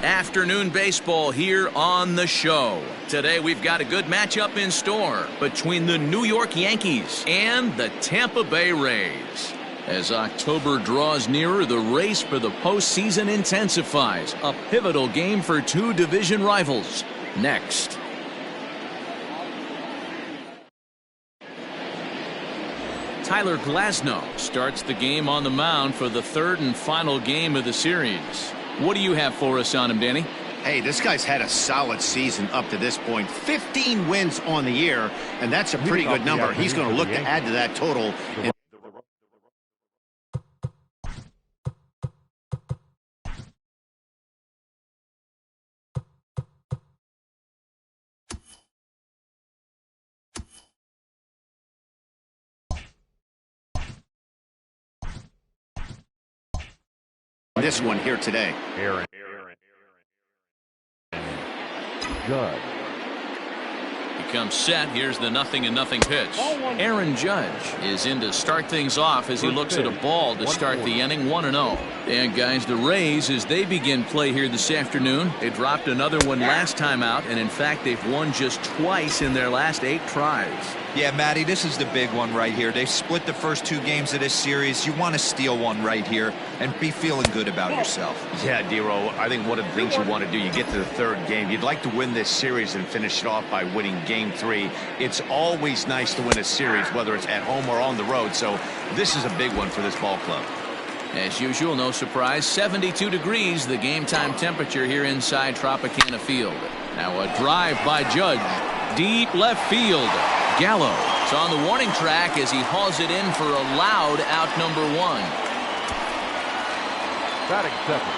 Afternoon baseball here on the show. Today we've got a good matchup in store between the New York Yankees and the Tampa Bay Rays. As October draws nearer, the race for the postseason intensifies. A pivotal game for two division rivals. Next. Tyler Glasnow starts the game on the mound for the third and final game of the series. What do you have for us on him, Danny? Hey, this guy's had a solid season up to this point. 15 wins on the year, and that's a pretty good number. He's going to look to add to that total. This one here today. Aaron. Judge. He comes set. Here's the 0-0 pitch. Aaron Judge is in to start things off as he looks at a ball to start the inning. 1-0. And guys, the Rays, as they begin play here this afternoon, they dropped another one last time out, and in fact they've won just twice in their last 8 tries. Yeah, Matty, this is the big one right here. They've split the first 2 games of this series. You want to steal one right here and be feeling good about yourself. Yeah, Dero, I think one of the things you want to do, you get to the 3rd game, you'd like to win this series and finish it off by winning game 3. It's always nice to win a series, whether it's at home or on the road, so this is a big one for this ball club. As usual, no surprise, 72 degrees, the game time temperature here inside Tropicana Field. Now a drive by Judge, deep left field. Gallo is on the warning track as he hauls it in for a loud out number 1. Batting second,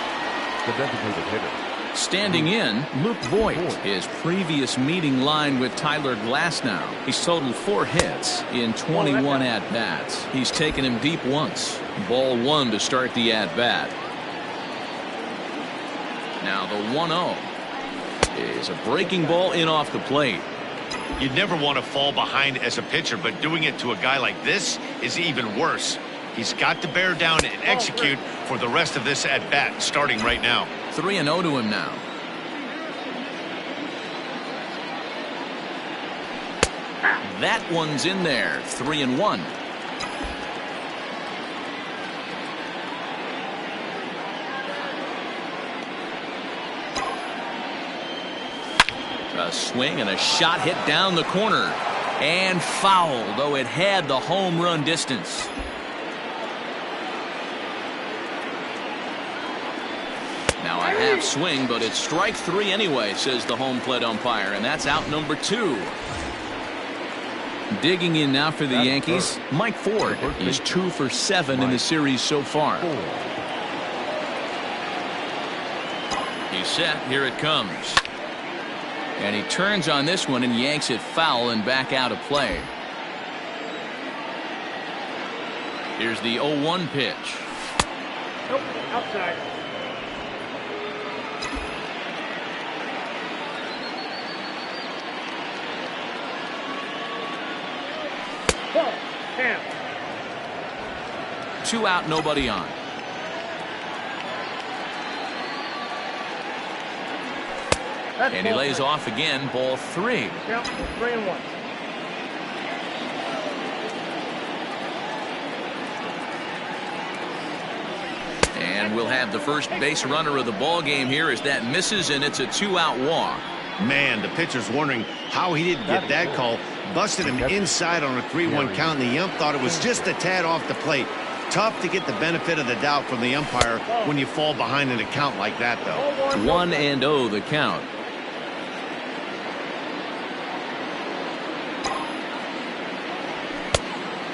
the designated hitter. Standing in, Luke Voigt. His previous meeting line with Tyler Glasnow. He's totaled 4 hits in 21 at-bats. He's taken him deep once. Ball 1 to start the at-bat. Now the 1-0 is a breaking ball in off the plate. You'd never want to fall behind as a pitcher, but doing it to a guy like this is even worse. He's got to bear down and execute for the rest of this at-bat, starting right now. 3-0 to him now. That one's in there. 3-1. A swing and a shot hit down the corner and foul, though it had the home run distance. Now a half swing, but it's strike 3 anyway, says the home plate umpire, and that's out number 2. Digging in now for the Yankees, Mike Ford. He's 2 for 7 in the series so far. He's set. Here it comes. And he turns on this one and yanks it foul and back out of play. Here's the 0-1 pitch. Nope, outside. Ball, 2 out, nobody on. And he lays off again, ball 3. Count 3-1. And we'll have the first base runner of the ball game here as that misses, and it's a 2-out walk. Man, the pitcher's wondering how he didn't get that call. Busted him inside on a 3-1 count, and the ump thought it was just a tad off the plate. Tough to get the benefit of the doubt from the umpire when you fall behind in a count like that, though. 1-0 the count.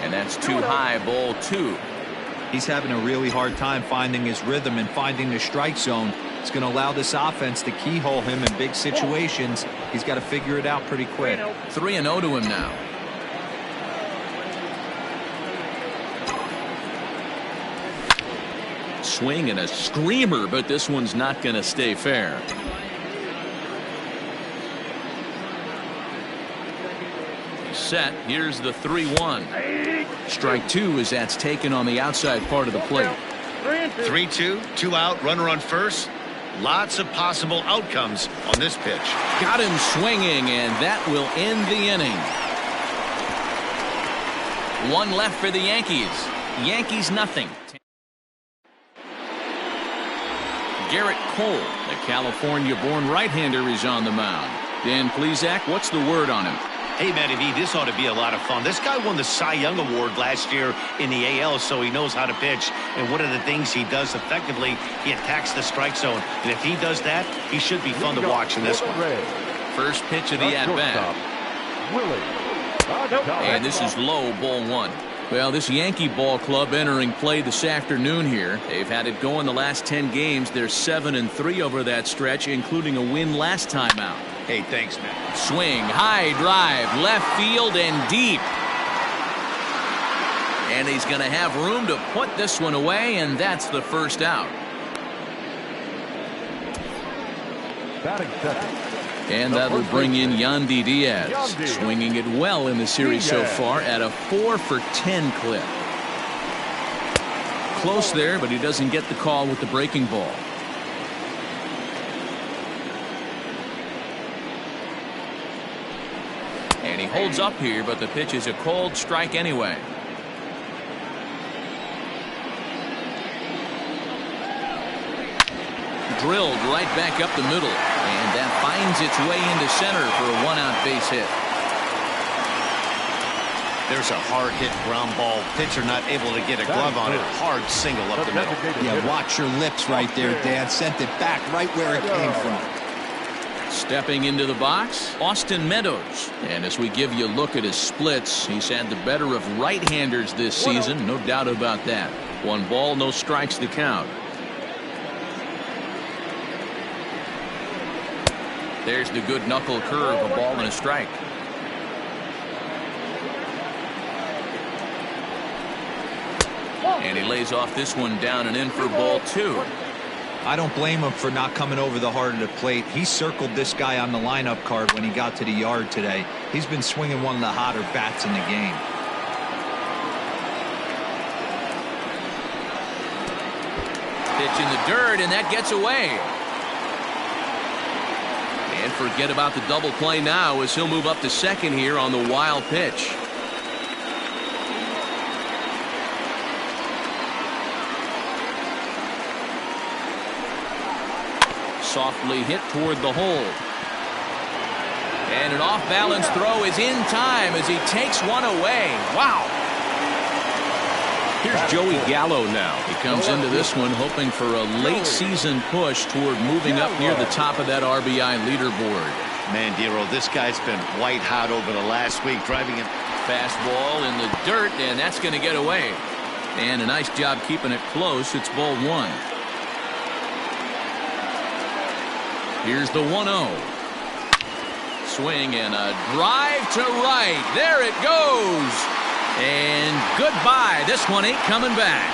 And that's too high, ball 2. He's having a really hard time finding his rhythm and finding the strike zone. It's going to allow this offense to keyhole him in big situations. He's got to figure it out pretty quick. 3-0 to him now. Swing and a screamer, but this one's not going to stay fair. Set. Here's the 3-1. Strike 2 as that's taken on the outside part of the plate. 3-2, 2 out, runner on first. Lots of possible outcomes on this pitch. Got him swinging, and that will end the inning. One left for the Yankees. Yankees nothing. Garrett Cole, the California-born right-hander, is on the mound. Dan Plesac, what's the word on him? Hey, Matty V, this ought to be a lot of fun. This guy won the Cy Young Award last year in the AL, so he knows how to pitch. And one of the things he does effectively, he attacks the strike zone. And if he does that, he should be fun to watch in this one. First pitch of the at-bat. And this is low, ball one. Well, this Yankee ball club entering play this afternoon here. They've had it going the last 10 games. They're 7-3 over that stretch, including a win last time out. Hey, thanks, man. Swing, high drive, left field and deep. And he's going to have room to put this one away, and that's the first out. Batting second. And that'll bring in Yandy Diaz, swinging it well in the series so far at a 4-for-10 clip. Close there, but he doesn't get the call with the breaking ball. And he holds up here, but the pitch is a cold strike anyway. Drilled right back up the middle, and that finds its way into center for a one-out base hit. There's a hard hit ground ball. Pitcher not able to get a glove on it. Hard single up the middle. Yeah, watch your lips right there, Dan. Sent it back right where it came from. Stepping into the box, Austin Meadows. And as we give you a look at his splits, he's had the better of right-handers this season, no doubt about that. 1 ball, no strikes to count. There's the good knuckle curve, a ball and a strike. And he lays off this one down and in for ball 2. I don't blame him for not coming over the heart of the plate. He circled this guy on the lineup card when he got to the yard today. He's been swinging one of the hotter bats in the game. Pitch in the dirt, and that gets away. And forget about the double play now as he'll move up to second here on the wild pitch. Softly hit toward the hole. And an off-balance throw is in time as he takes one away. Wow. Here's Joey Gallo now. He comes into this one hoping for a late season push toward moving up near the top of that RBI leaderboard. Man, Dero, this guy's been white hot over the last week, driving him. Fastball in the dirt, and that's going to get away. And a nice job keeping it close. It's ball 1. Here's the 1-0. Swing and a drive to right. There it goes. And goodbye. This one ain't coming back.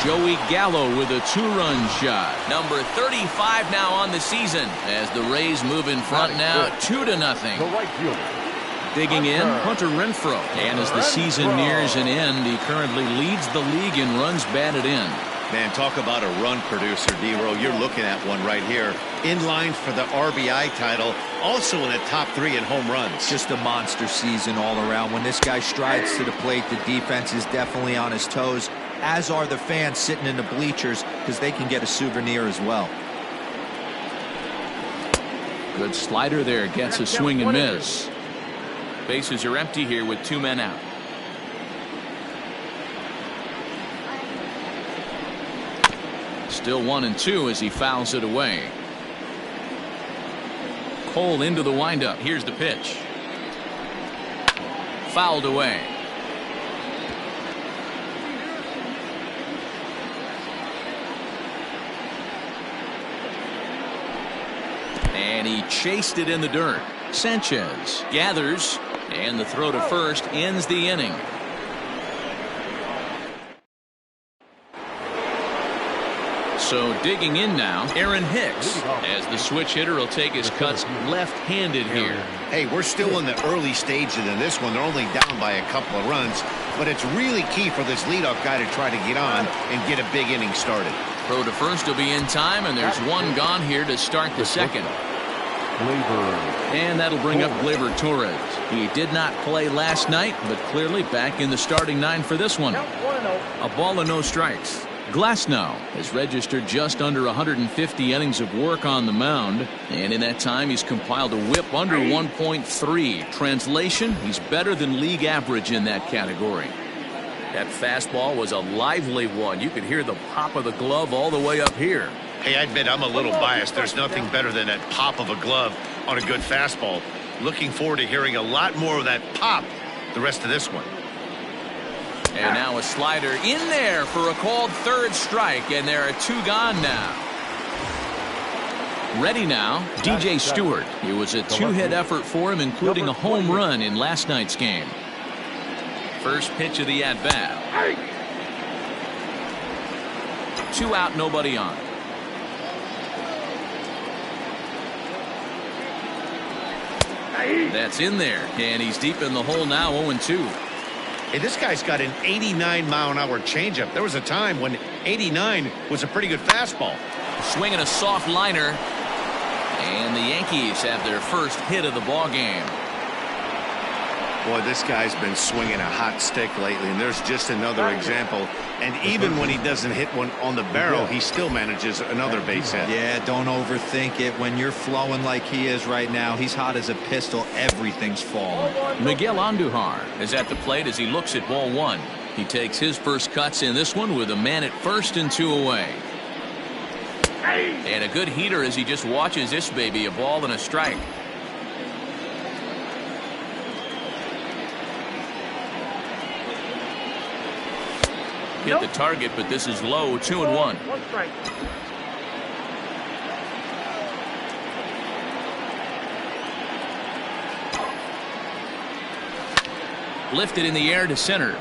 Joey Gallo with a 2-run shot. Number 35 now on the season as the Rays move in front now 2-0. The right fielder. Digging in, Hunter Renfroe. And as the season nears an end, he currently leads the league in runs batted in. Man, talk about a run producer, Dero. You're looking at one right here. In line for the RBI title, also in the top 3 in home runs. Just a monster season all around. When this guy strides to the plate, the defense is definitely on his toes, as are the fans sitting in the bleachers, because they can get a souvenir as well. Good slider there, gets a swing and miss. Bases are empty here with 2 men out. Still 1-2 as he fouls it away. Cole into the windup. Here's the pitch. Fouled away. And he chased it in the dirt. Sanchez gathers, and the throw to first ends the inning. So digging in now, Aaron Hicks, as the switch hitter will take his cuts left-handed here. Hey, we're still in the early stages in this one. They're only down by a couple of runs. but it's really key for this leadoff guy to try to get on and get a big inning started. Throw to first will be in time, and there's one gone here to start the second. And that'll bring up Gleyber Torres. He did not play last night, but clearly back in the starting nine for this one. A ball and no strikes. Glasnow has registered just under 150 innings of work on the mound, and in that time he's compiled a whip under 1.3. Translation, he's better than league average in that category. That fastball was a lively one. You could hear the pop of the glove all the way up here. Hey, I admit I'm a little biased. There's nothing better than that pop of a glove on a good fastball. Looking forward to hearing a lot more of that pop the rest of this one. And now a slider in there for a called third strike, and there are two gone now. Ready now, DJ Stewart. It was a two-hit effort for him, including a home run in last night's game. First pitch of the at-bat. 2 out, nobody on. That's in there, and he's deep in the hole now, 0-2. Hey, this guy's got an 89-mile-an-hour changeup. There was a time when 89 was a pretty good fastball. Swinging a soft liner, and the Yankees have their first hit of the ball game. Boy, this guy's been swinging a hot stick lately, and there's just another example. And even when he doesn't hit one on the barrel, he still manages another base hit. Yeah, don't overthink it. When you're flowing like he is right now, he's hot as a pistol. Everything's falling. Miguel Andujar is at the plate as he looks at ball one. He takes his first cuts in this one with a man at first and 2 away. And a good heater as he just watches this baby, a ball and a strike. Hit the target, but this is low, 2-1. One strike. Lifted in the air to center.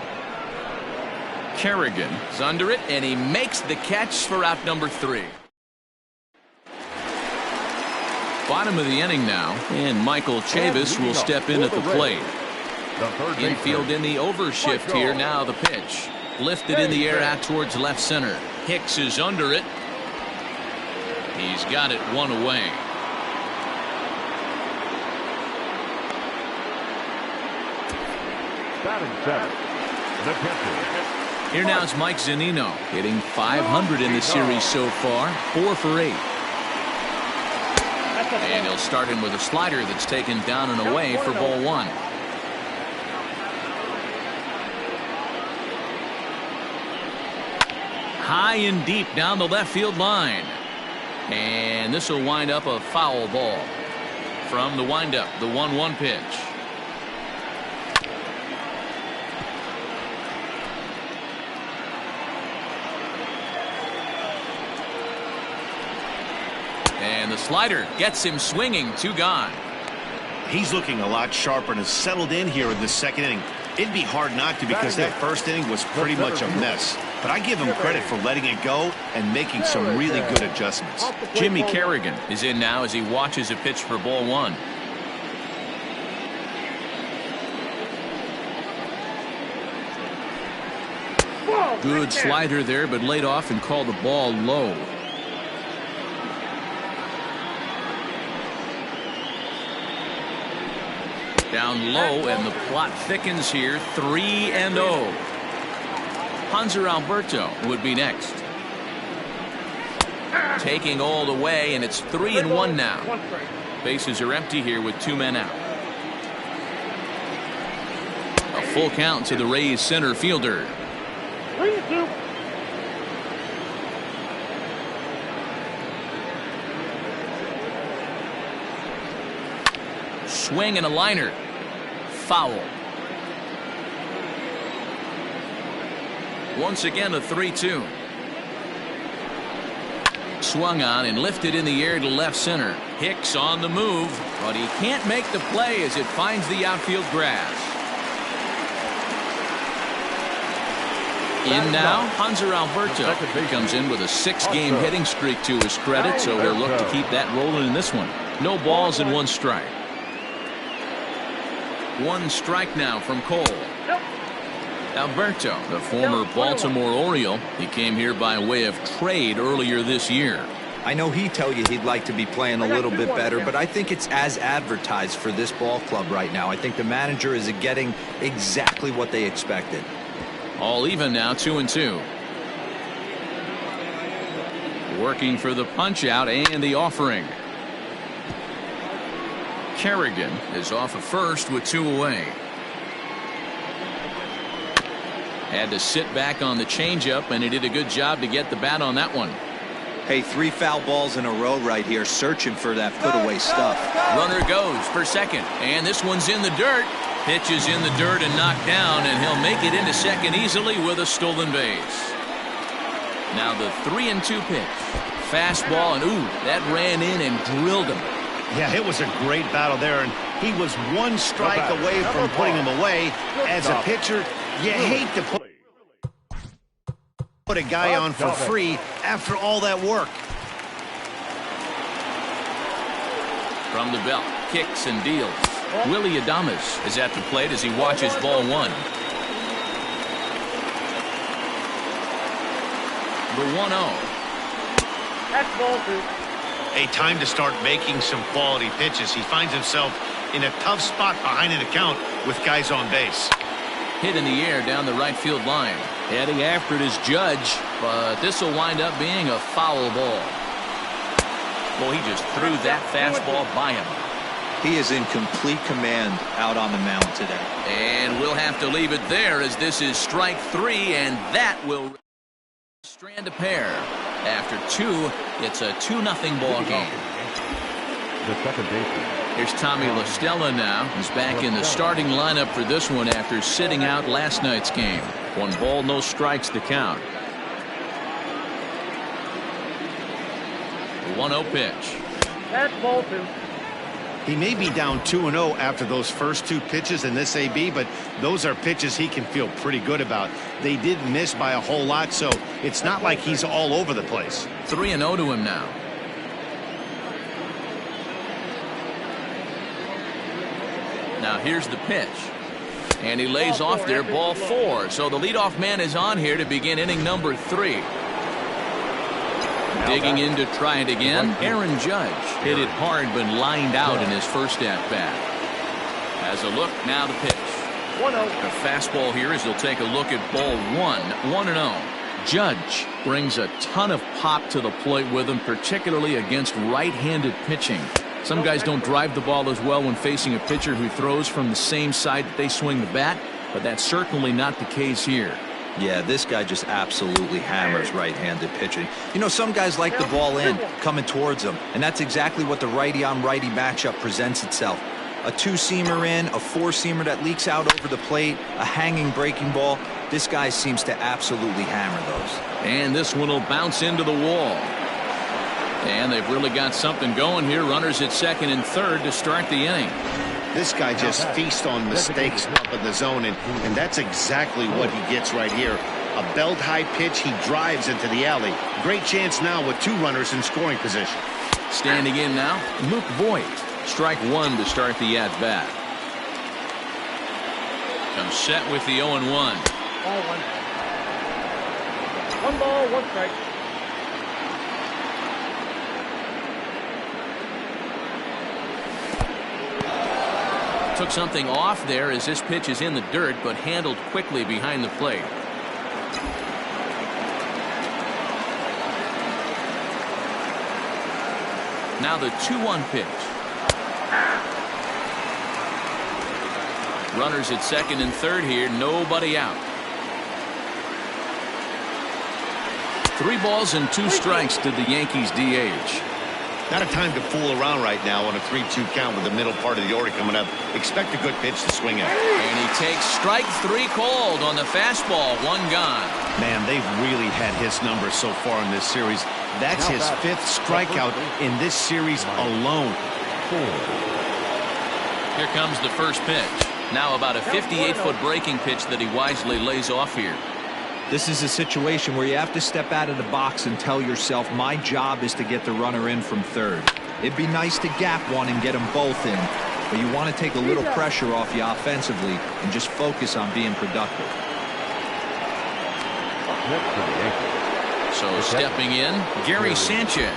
Kerrigan is under it, and he makes the catch for out number 3. Bottom of the inning now, and Michael Chavis will step in at the plate. Infield in the overshift here. Now the pitch. Lifted in the air out towards left center. Hicks is under it. He's got it 1 away. Batting seventh, the pitcher. Here now is Mike Zunino, hitting 500 in the series so far, 4 for 8. And he'll start in with a slider that's taken down and away for ball 1. High and deep down the left field line. And this will wind up a foul ball. From the windup, the 1-1 pitch. And the slider gets him swinging, 2 gone. He's looking a lot sharper and has settled in here in the second inning. It'd be hard not to, because that first inning was pretty much a mess. But I give him credit for letting it go and making some really good adjustments. Jimmy Kerrigan is in now as he watches a pitch for ball 1. Good slider there, but laid off and called the ball low. Down low, and the plot thickens here. 3-0. Hanser Alberto would be next. Taking all the way, and it's 3-1 now. Bases are empty here with 2 men out. A full count to the Rays center fielder. 3-2. Swing and a liner. Foul. Once again a 3-2. Swung on and lifted in the air to left center. Hicks on the move, but he can't make the play as it finds the outfield grass. In now, Hanser Alberto comes in with a 6-game hitting streak to his credit, so he'll look to keep that rolling in this one. No balls and 1 strike. 1 strike now from Cole. Alberto, the former Baltimore Oriole, he came here by way of trade earlier this year. I know he'd tell you he'd like to be playing a little bit better, but I think it's as advertised for this ball club right now. I think the manager is getting exactly what they expected. All even now, 2-2. Working for the punch out and the offering. Kerrigan is off of first with 2 away. Had to sit back on the changeup, and he did a good job to get the bat on that one. Hey, 3 foul balls in a row right here, searching for that put-away stuff. Runner goes for second, and this one's in the dirt. Pitch is in the dirt and knocked down, and he'll make it into second easily with a stolen base. Now the 3-2 pitch. Fastball, and ooh, that ran in and drilled him. Yeah, it was a great battle there, and he was 1 strike away from putting him away. As a pitcher, you hate to put a guy on for free after all that work. From the belt, kicks and deals. Willie Adames is at the plate as he watches ball 1. The 1-0. That's ball 2. A time to start making some quality pitches. He finds himself in a tough spot behind an account with guys on base. Hit in the air down the right field line. Heading after it is Judge, but this will wind up being a foul ball. Well, he just threw that fastball by him. He is in complete command out on the mound today. And we'll have to leave it there as this is strike 3, and that will strand a pair. After 2, it's a 2-0 ball game. The second baseman. Here's Tommy La Stella now. He's back in the starting lineup for this one after sitting out last night's game. 1 ball, no strikes to count. The 1-0 pitch. That's ball 2. He may be down 2-0 after those first 2 pitches in this AB, but those are pitches he can feel pretty good about. They did miss by a whole lot, so it's not like he's all over the place. 3-0 to him now. Now here's the pitch. And he lays off there, ball 4. So the leadoff man is on here to begin inning number 3. Digging in to try it again. Aaron Judge hit it hard but lined out in his first at-bat. As a look, now the pitch. 1-0. A fastball here as he'll take a look at ball 1-0. Judge brings a ton of pop to the plate with him, particularly against right-handed pitching. Some guys don't drive the ball as well when facing a pitcher who throws from the same side that they swing the bat, but that's certainly not the case here. Yeah, this guy just absolutely hammers right-handed pitching. You know, some guys like the ball in, coming towards them, and that's exactly what the righty-on-righty matchup presents itself. A 2-seamer in, a 4-seamer that leaks out over the plate, a hanging breaking ball. This guy seems to absolutely hammer those. And this one will bounce into the wall. And they've really got something going here. Runners at second and third to start the inning. This guy just feasts on mistakes up in the zone, and that's exactly what he gets right here. A belt-high pitch, he drives into the alley. Great chance now with 2 runners in scoring position. Standing in now, Luke Voigt. Strike 1 to start the at-bat. Comes set with the 0-1. Ball 1. 1 ball, 1 strike. Took something off there as this pitch is in the dirt, but handled quickly behind the plate. Now the 2-1 pitch. Runners at second and third here, nobody out. 3 balls and 2 strikes to the Yankees DH. Not a time to fool around right now on a 3-2 count with the middle part of the order coming up. Expect a good pitch to swing at. And he takes strike 3 called on the fastball. 1 gone. Man, they've really had his number so far in this series. That's his 5th strikeout in this series alone. Here comes the first pitch. Now about a 58-foot breaking pitch that he wisely lays off here. This is a situation where you have to step out of the box and tell yourself, my job is to get the runner in from third. It'd be nice to gap one and get them both in, but you want to take a little pressure off you offensively and just focus on being productive. next for the Yankees? So stepping in, Gary Sanchez,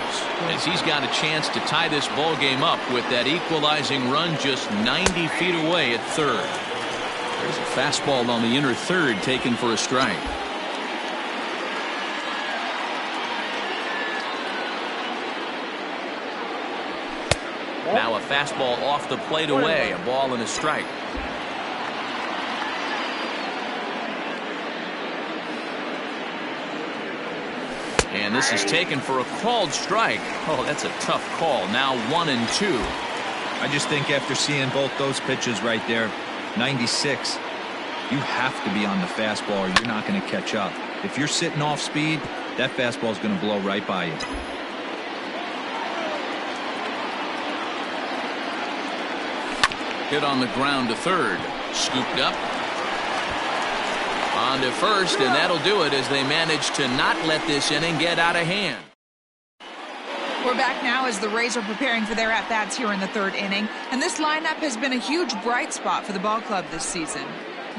as he's got a chance to tie this ball game up with that equalizing run just 90 feet away at third. There's a fastball on the inner third taken for a strike. Now a fastball off the plate away, a ball and a strike. And this is taken for a called strike. Oh, that's a tough call. Now 1-2. I just think after seeing both those pitches right there, 96, you have to be on the fastball or you're not going to catch up. If you're sitting off speed, that fastball is going to blow right by you. Hit on the ground to third. Scooped up. On to first, and that'll do it as they manage to not let this inning get out of hand. We're back now as the Rays are preparing for their at-bats here in the third inning, and this lineup has been a huge bright spot for the ball club this season.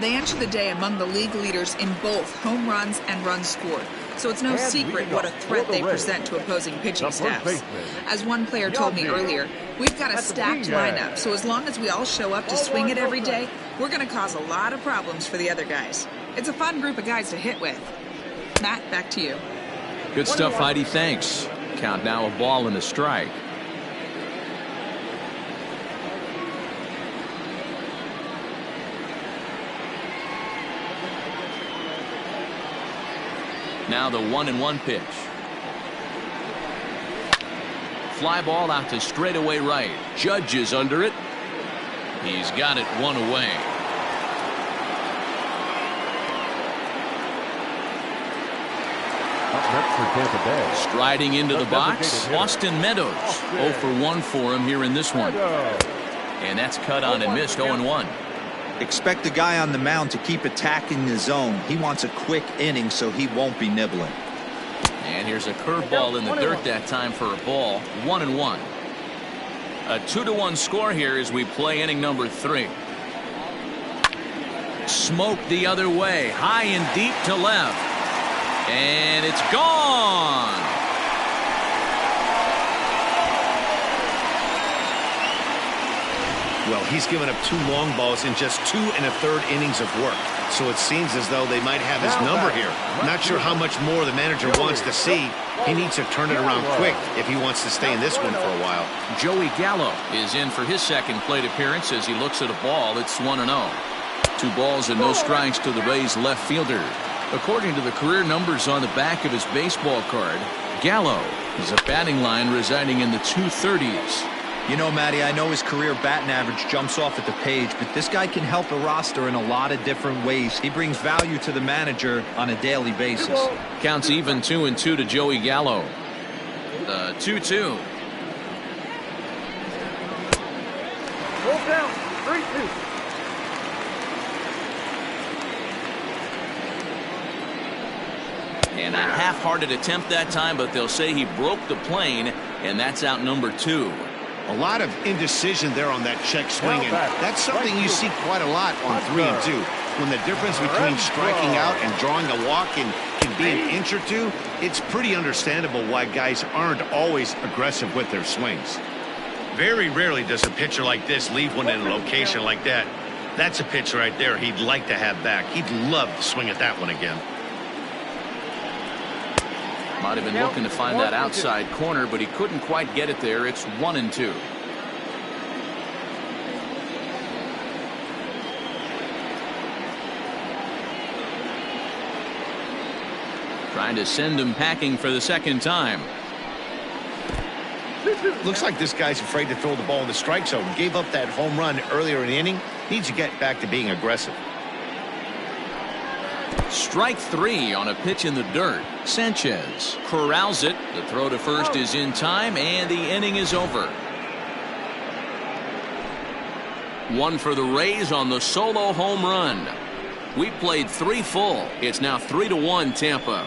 They enter the day among the league leaders in both home runs and runs scored, so it's no secret what a threat they present to opposing pitching staffs. As one player told me earlier, we've got a stacked lineup, so as long as we all show up to swing it every day, we're going to cause a lot of problems for the other guys. It's a fun group of guys to hit with. Matt, back to you. Good stuff, Heidi. Thanks. Count now a ball and a strike. Now the 1-1 pitch. Fly ball out to straightaway right. Judge is under it. He's got it one away. Next for Tampa Bay. Striding into the box, Austin Meadows. 0 for 1 for him here in this one. And that's cut on and missed 0-1. Expect the guy on the mound to keep attacking the zone. He wants a quick inning so he won't be nibbling. And here's a curveball in the dirt that time for a ball. 1-1. A 2-1 score here as we play inning number 3. Smoke the other way, high and deep to left. And it's gone. Well, he's given up 2 long balls in just 2 1/3 innings of work. So it seems as though they might have his number here. Not sure how much more the manager wants to see. He needs to turn it around quick if he wants to stay in this one for a while. Joey Gallo is in for his second plate appearance as he looks at a ball. It's 1-0. 2 balls and no strikes to the Rays left fielder. According to the career numbers on the back of his baseball card, Gallo is a batting line residing in the 230s. You know, Matty, I know his career batting average jumps off at the page, but this guy can help a roster in a lot of different ways. He brings value to the manager on a daily basis. Counts even 2-2 to Joey Gallo. The 2-2. Hold down. 3-2. And a half-hearted attempt that time, but they'll say he broke the plane, and that's out number 2. A lot of indecision there on that check swing, and that's something you see quite a lot on 3 and 2. When the difference between striking out and drawing a walk can be an inch or 2, it's pretty understandable why guys aren't always aggressive with their swings. Very rarely does a pitcher like this leave one in a location like that. That's a pitch right there he'd like to have back. He'd love to swing at that one again. Might have been looking to find that outside corner, but he couldn't quite get it there. It's 1-2. Trying to send him packing for the second time. Looks like this guy's afraid to throw the ball in the strike zone. Gave up that home run earlier in the inning. Needs to get back to being aggressive. Strike 3 on a pitch in the dirt. Sanchez corrals it. The throw to first is in time, and the inning is over. 1 for the Rays on the solo home run. We played 3 full. It's now 3-1 Tampa.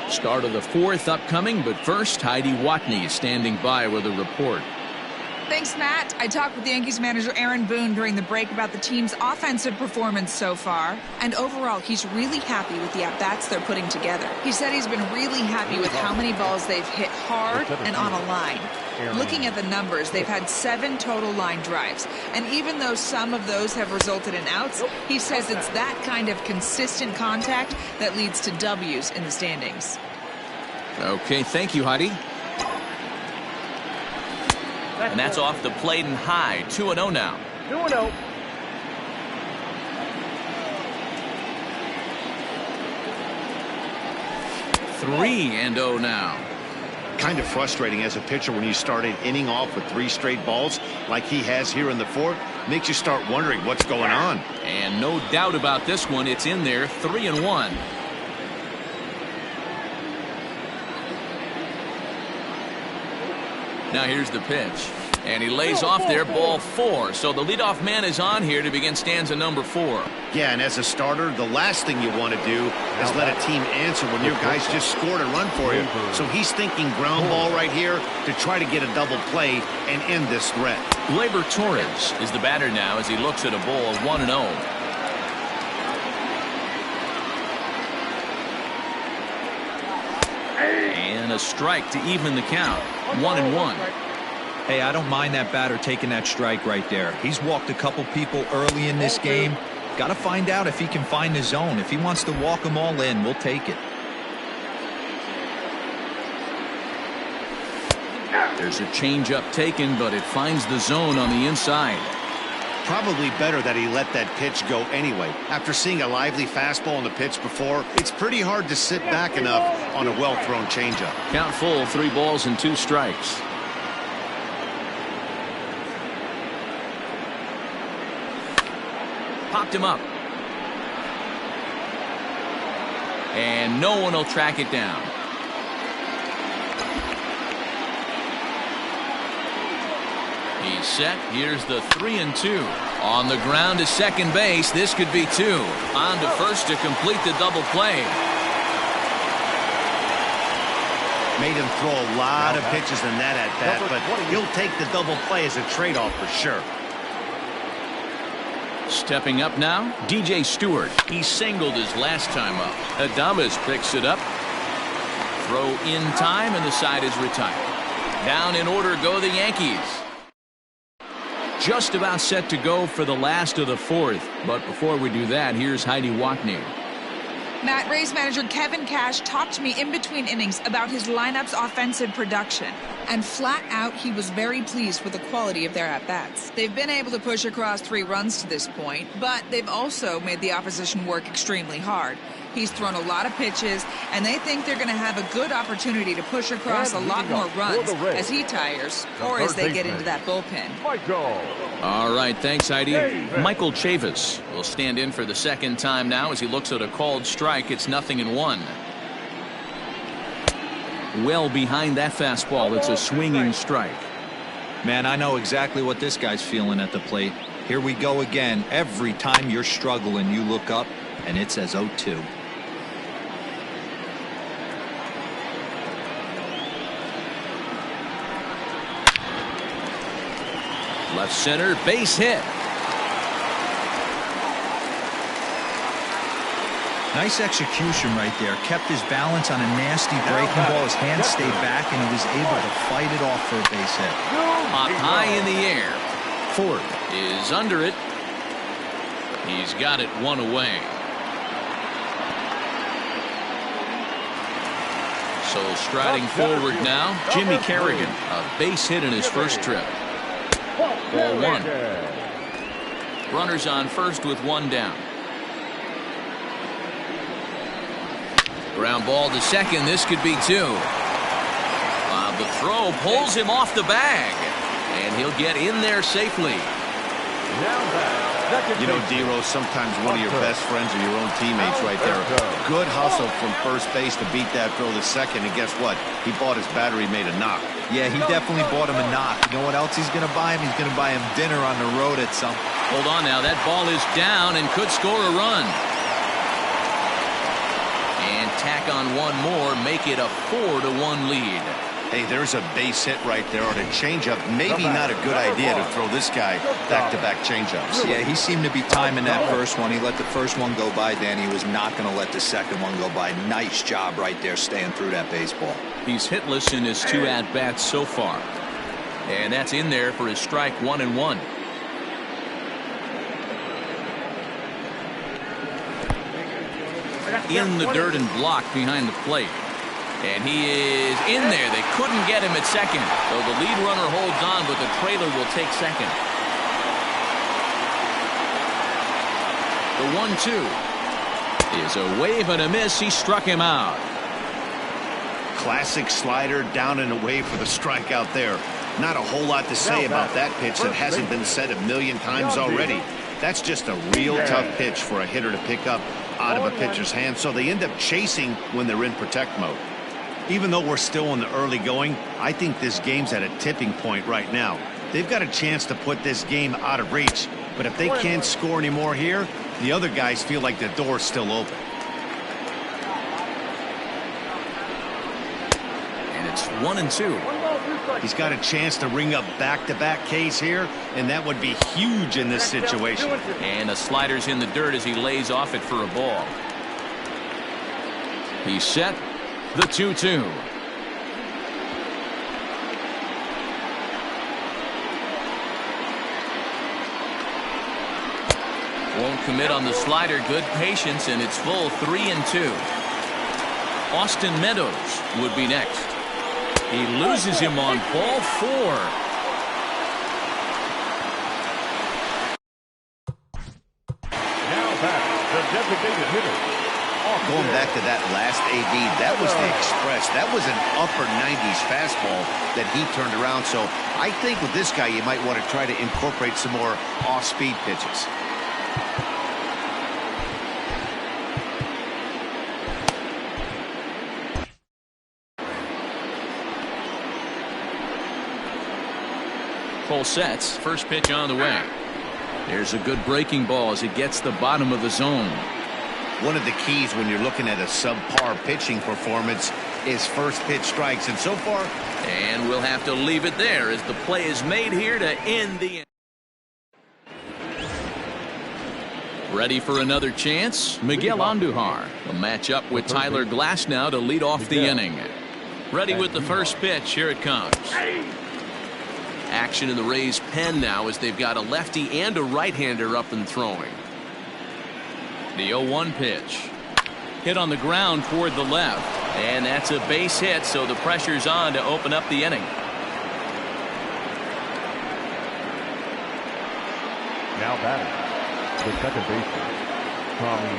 Start of the 4th upcoming, but first Heidi Watney standing by with a report. Thanks, Matt. I talked with Yankees manager Aaron Boone during the break about the team's offensive performance so far. And overall, he's really happy with the at-bats they're putting together. He said he's been really happy with how many balls they've hit hard and on a line. Looking at the numbers, they've had 7 total line drives. And even though some of those have resulted in outs, he says it's that kind of consistent contact that leads to W's in the standings. Okay, thank you, Heidi. And that's off the plate and high. 2-0 now. 2-0. Three and 0 now. Kind of frustrating as a pitcher when you start an inning off with 3 straight balls like he has here in the 4th. Makes you start wondering what's going on. And no doubt about this one, it's in there. 3-1. Now here's the pitch. And he lays off there, ball 4. So the leadoff man is on here to begin stanza number 4. Yeah, and as a starter, the last thing you want to do is let a team answer when your guys just scored a run for you. So he's thinking ground ball right here to try to get a double play and end this threat. Gleyber Torres is the batter now as he looks at a ball 1-0. And a strike to even the count. 1-1. Hey, I don't mind that batter taking that strike right there. He's walked a couple people early in this game. Got to find out if he can find the zone. If he wants to walk them all in, we'll take it. There's a changeup taken, but it finds the zone on the inside. Probably better that he let that pitch go anyway. After seeing a lively fastball on the pitch before, it's pretty hard to sit back enough on a well-thrown changeup. Count full, 3 balls and 2 strikes. Popped him up. And no one will track it down. He's set. Here's the 3-2. On the ground to second base. This could be 2. On to first to complete the double play. Made him throw a lot of pitches in that at-bat, but he'll take the double play as a trade-off for sure. Stepping up now, DJ Stewart. He singled his last time up. Adames picks it up. Throw in time, and the side is retired. Down in order go the Yankees. Just about set to go for the last of the 4th. But before we do that, here's Heidi Watney. Matt, Rays manager Kevin Cash talked to me in between innings about his lineup's offensive production. And flat out, he was very pleased with the quality of their at-bats. They've been able to push across 3 runs to this point, but they've also made the opposition work extremely hard. He's thrown a lot of pitches, and they think they're going to have a good opportunity to push across a lot more runs as he tires or as they get into that bullpen. All right, thanks, Heidi. Michael Chavis will stand in for the second time now as he looks at a called strike. It's 0-1. Well behind that fastball. It's a swinging strike. Man, I know exactly what this guy's feeling at the plate. Here we go again. Every time you're struggling, you look up, and it says 0-2. Left center, base hit. Nice execution right there. Kept his balance on a nasty breaking ball. His hands stayed back, and he was able to fight it off for a base hit. Up high in the air. Ford is under it. He's got it 1 away. So striding forward now, Jimmy Kerrigan. A base hit in his first trip. Ball 1. Runners on first with 1 down. Ground ball to second. This could be 2. The throw pulls him off the bag, and he'll get in there safely. You know, D-Rose, sometimes one of your best friends are your own teammates right there. Good hustle from first base to beat that throw to second, and guess what? He bought his battery made a knock. Yeah, he definitely bought him a knock. You know what else he's going to buy him? He's going to buy him dinner on the road at some. Hold on now. That ball is down and could score a run. And tack on 1 more, make it a 4-1 lead. Hey, there's a base hit right there on a changeup. Maybe not a good idea to throw this guy back-to-back changeups. Yeah, he seemed to be timing that first one. He let the first one go by, Danny. He was not going to let the second one go by. Nice job right there staying through that baseball. He's hitless in his 2 at-bats so far. And that's in there for his strike 1-1. In the dirt and blocked behind the plate. And he is in there. They couldn't get him at second. So the lead runner holds on, but the trailer will take second. The 1-2 is a wave and a miss. He struck him out. Classic slider down and away for the strikeout there. Not a whole lot to say about that pitch that hasn't been said a million times already. That's just a real tough pitch for a hitter to pick up out of a pitcher's hand, so they end up chasing when they're in protect mode. Even though we're still in the early going, I think this game's at a tipping point right now. They've got a chance to put this game out of reach, but if they can't score any more here, the other guys feel like the door's still open. And it's 1-2. He's got a chance to ring up back-to-back Ks here, and that would be huge in this situation. And the slider's in the dirt as he lays off it for a ball. He's set. The 2-2. Won't commit on the slider. Good patience, and it's full 3-2. Austin Meadows would be next. He loses him on ball 4. Now back, the designated hitter. Going back to that last AB, that was the express. That was an upper 90s fastball that he turned around. So I think with this guy, you might want to try to incorporate some more off-speed pitches. Full sets. First pitch on the way. There's a good breaking ball as it gets the bottom of the zone. One of the keys when you're looking at a subpar pitching performance is first pitch strikes, and so far. And we'll have to leave it there as the play is made here to end the inning. Ready for another chance? Miguel Andujar will match up with Tyler Glasnow to lead off the inning. Ready with the first pitch. Here it comes. Action in the Rays' pen now as they've got a lefty and a right-hander up and throwing. The 0-1 pitch. Hit on the ground toward the left. And that's a base hit, so the pressure's on to open up the inning. Now batting, the second baseman, Tommy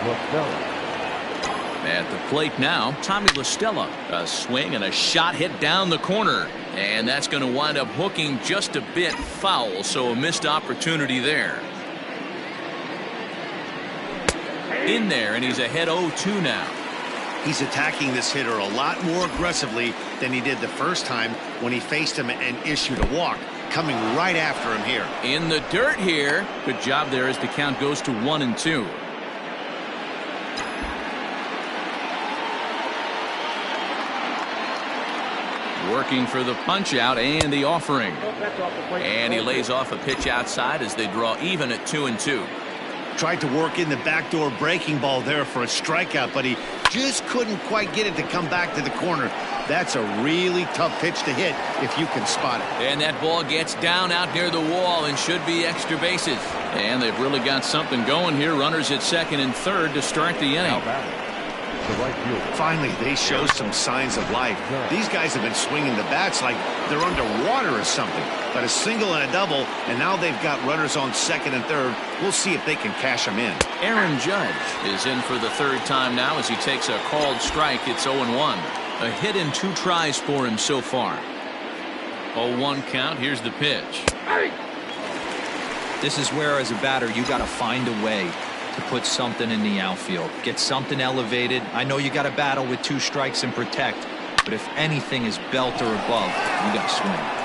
LaStella. At the plate now, Tommy LaStella. A swing and a shot hit down the corner. And that's going to wind up hooking just a bit foul, so a missed opportunity there. In there, and he's ahead 0-2 now. He's attacking this hitter a lot more aggressively than he did the first time when he faced him and issued a walk. Coming right after him here. In the dirt here. Good job there as the count goes to 1-2. Working for the punch out and the offering. And he lays off a pitch outside as they draw even at 2-2. Tried to work in the backdoor breaking ball there for a strikeout, but he just couldn't quite get it to come back to the corner. That's a really tough pitch to hit if you can spot it. And that ball gets down out near the wall and should be extra bases. And they've really got something going here. Runners at second and third to start the inning. Finally, they show some signs of life. These guys have been swinging the bats like they're underwater or something. But a single and a double, and now they've got runners on second and third. We'll see if they can cash them in. Aaron Judge is in for the third time now as he takes a called strike. It's 0-1. A hit in 2 tries for him so far. 0-1 count. Here's the pitch. This is where, as a batter, you got to find a way to put something in the outfield. Get something elevated. I know you got to battle with 2 strikes and protect, but if anything is belt or above, you got to swing.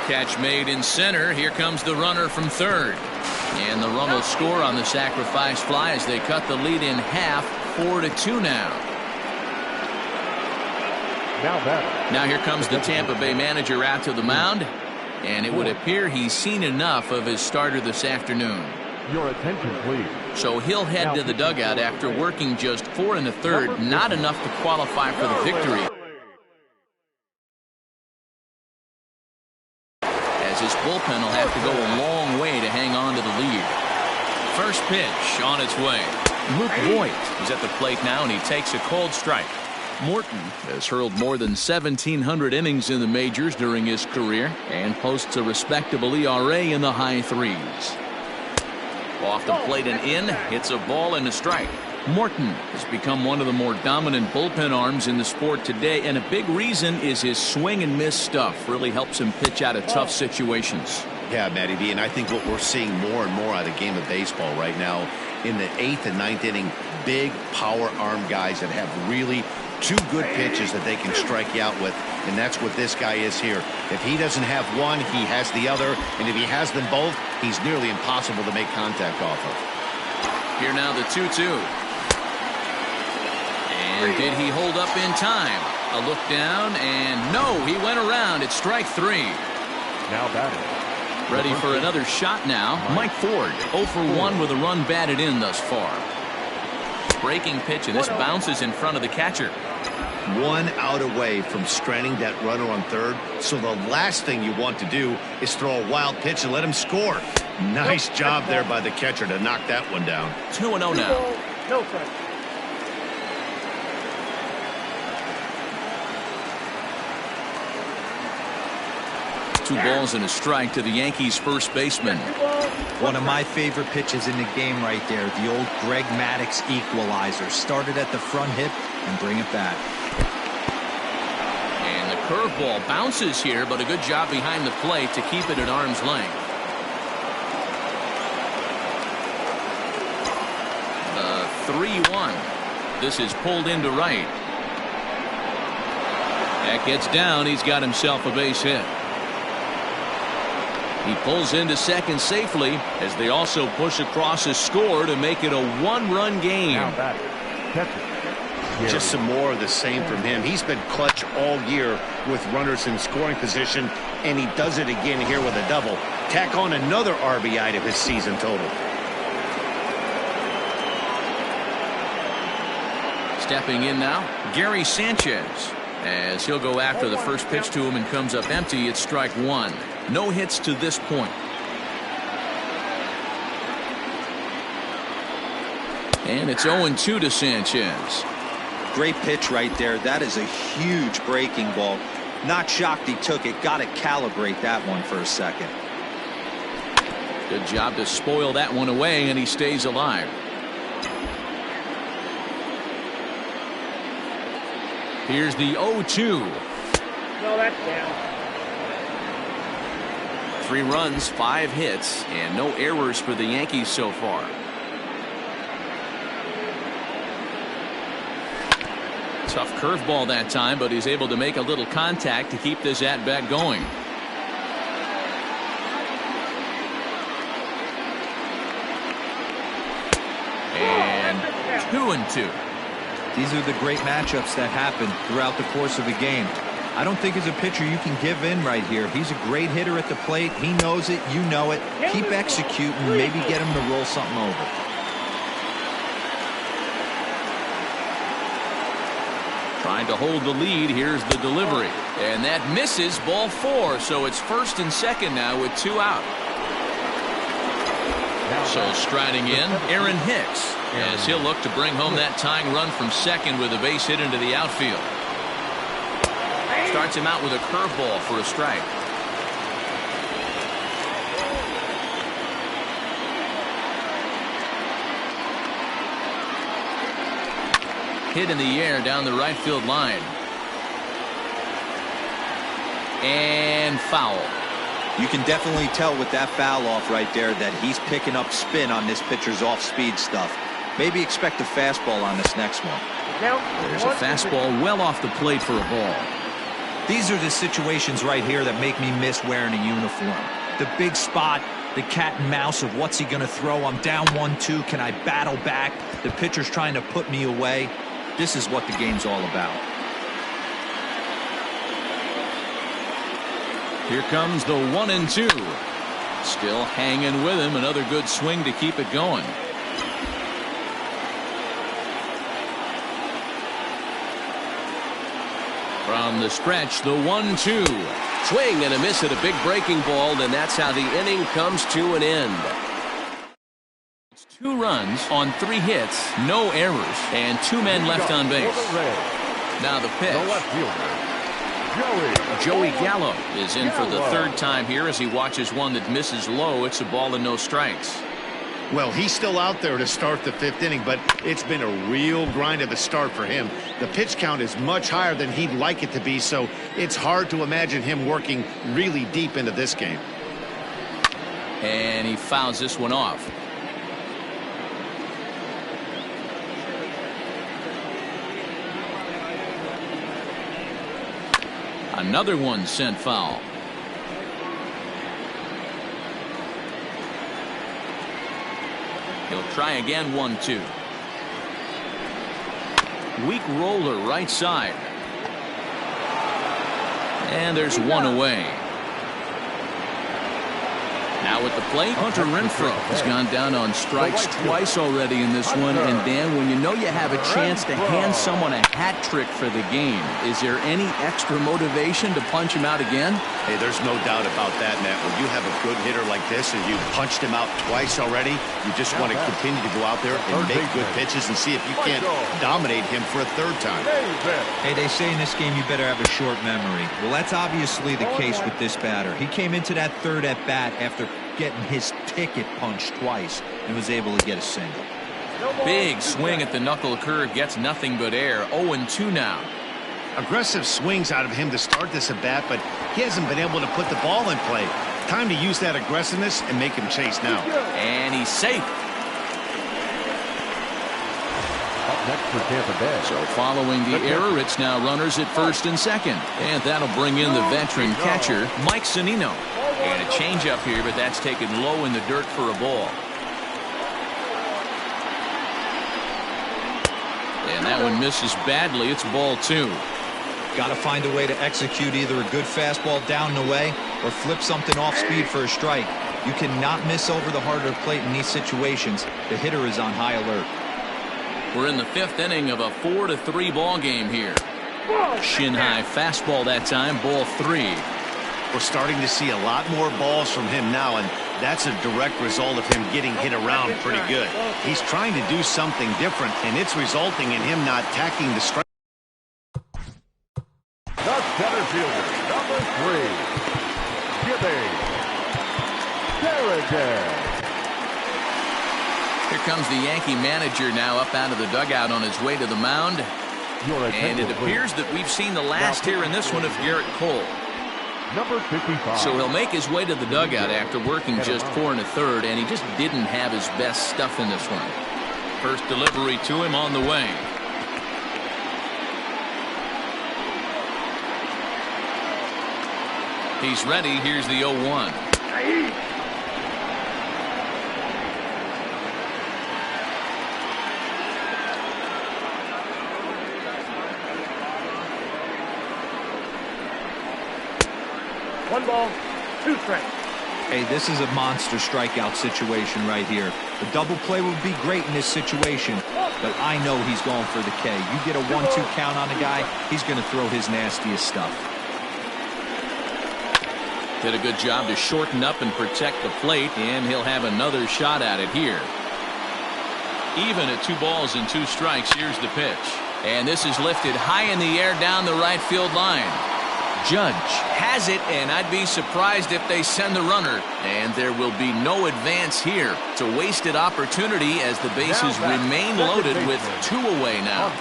Catch made in center. Here comes the runner from third. And the run will score on the sacrifice fly as they cut the lead in half. 4-2 now. Now here comes the Tampa Bay manager out to the mound, and it would appear he's seen enough of his starter this afternoon. Your attention, please. So he'll head to the dugout after working just 4 1/3, not enough to qualify for the victory. As his bullpen will have to go a long way to hang on to the lead. First pitch on its way. Luke Voigt is at the plate now, and he takes a cold strike. Morton has hurled more than 1,700 innings in the majors during his career and posts a respectable ERA in the high 3s. Off the plate and in, hits a ball and a strike. Morton has become one of the more dominant bullpen arms in the sport today, and a big reason is his swing and miss stuff really helps him pitch out of tough situations. Yeah, Matty B, and I think what we're seeing more and more out of the game of baseball right now in the 8th and 9th inning, big power arm guys that have really 2 good pitches that they can strike you out with, and that's what this guy is here. If he doesn't have one, he has the other, and if he has them both, he's nearly impossible to make contact off of. Here now the 2-2. And did he hold up in time? A look down, and no, he went around. It's strike 3. Now batting. Ready for another shot now. Mike Ford, 0 for 1 with a run batted in thus far. Breaking pitch, and this bounces in front of the catcher. 1 out away from stranding that runner on third, so the last thing you want to do is throw a wild pitch and let him score. Nice job there by the catcher to knock that one down. 2-0 now. No, sir. 2 balls and a strike to the Yankees first baseman. One of my favorite pitches in the game right there, the old Greg Maddux equalizer. Started at the front hip and bring it back. And the curveball bounces here, but a good job behind the plate to keep it at arm's length. The 3-1. This is pulled into right. That gets down. He's got himself a base hit. He pulls into second safely as they also push across a score to make it a 1-run game. Just some more of the same from him. He's been clutch all year with runners in scoring position, and he does it again here with a double. Tack on another RBI to his season total. Stepping in now, Gary Sanchez, as he'll go after the first pitch to him and comes up empty. It's strike 1. No hits to this point. And it's 0-2 to Sanchez. Great pitch right there. That is a huge breaking ball. Not shocked he took it. Got to calibrate that one for a second. Good job to spoil that one away, and he stays alive. Here's the 0-2. No, that's down. 3 runs, 5 hits, and no errors for the Yankees so far. Tough curveball that time, but he's able to make a little contact to keep this at-bat going. And 2-2. These are the great matchups that happen throughout the course of a game. I don't think as a pitcher you can give in right here. He's a great hitter at the plate. He knows it. You know it. Keep executing. Maybe get him to roll something over. Trying to hold the lead. Here's the delivery. And that misses, ball 4. So it's first and second now with 2 out. So striding in, Aaron Hicks, as he'll look to bring home that tying run from second with a base hit into the outfield. Starts him out with a curveball for a strike. Hit in the air down the right field line. And foul. You can definitely tell with that foul off right there that he's picking up spin on this pitcher's off-speed stuff. Maybe expect a fastball on this next one. There's a fastball well off the plate for a ball. These are the situations right here that make me miss wearing a uniform. The big spot, the cat and mouse of what's he going to throw. I'm down 1-2. Can I battle back? The pitcher's trying to put me away. This is what the game's all about. Here comes the 1-2. Still hanging with him. Another good swing to keep it going. From the stretch, the 1-2. Swing and a miss at a big breaking ball, and that's how the inning comes to an end. It's 2 runs on 3 hits, no errors, and 2 men left on base. Now the pitch. Joey Gallo is in for the 3rd time here as he watches one that misses low. It's a ball and no strikes. Well, he's still out there to start the 5th inning, but it's been a real grind of a start for him. The pitch count is much higher than he'd like it to be, so it's hard to imagine him working really deep into this game. And he fouls this one off. Another one sent foul. He'll try again. 1-2. Weak roller right side. And there's one away. Now at the plate, Hunter Renfroe has gone down on strikes twice already in this one. And Dan, when you know you have a chance to hand someone a hat trick for the game, is there any extra motivation to punch him out again? Hey, there's no doubt about that, Matt. When you have a good hitter like this and you've punched him out twice already, you just want to continue to go out there and make good pitches and see if you can't dominate him for a 3rd time. Hey, they say in this game you better have a short memory. Well, that's obviously the case with this batter. He came into that 3rd at bat after getting his ticket punched twice and was able to get a single. Big swing at the knuckle curve, gets nothing but air. 0-2 now. Aggressive swings out of him to start this at bat, but he hasn't been able to put the ball in play. Time to use that aggressiveness and make him chase now. And he's safe. Up next for Tampa Bay. So following the error, it's now runners at 1st and 2nd. And that'll bring in the veteran catcher, Mike Zunino. And a changeup here, but that's taken low in the dirt for a ball. And that one misses badly. It's ball 2. Got to find a way to execute either a good fastball down and away or flip something off speed for a strike. You cannot miss over the harder plate in these situations. The hitter is on high alert. We're in the 5th inning of a 4-3 ball game here. Shin high fastball that time, ball 3. We're starting to see a lot more balls from him now, and that's a direct result of him getting hit around pretty good. He's trying to do something different, and it's resulting in him not tacking the strike. The center fielder, number 3, Gibby Derringer. Here comes the Yankee manager now up out of the dugout on his way to the mound. And it appears that we've seen the last here in this one of Garrett Cole. Number 55. So he'll make his way to the dugout after working just 4 1/3, and he just didn't have his best stuff in this one. First delivery to him on the way. He's ready. Here's the 0-1. One ball, 2 strikes. Hey, this is a monster strikeout situation right here. A double play would be great in this situation, but I know he's going for the K. You get a 1-2 count on a guy, he's going to throw his nastiest stuff. Did a good job to shorten up and protect the plate, and he'll have another shot at it here. Even at 2 balls and 2 strikes, here's the pitch. And this is lifted high in the air down the right field line. Judge has it, and I'd be surprised if they send the runner. And there will be no advance here. It's a wasted opportunity as the bases remain loaded with 2 away now.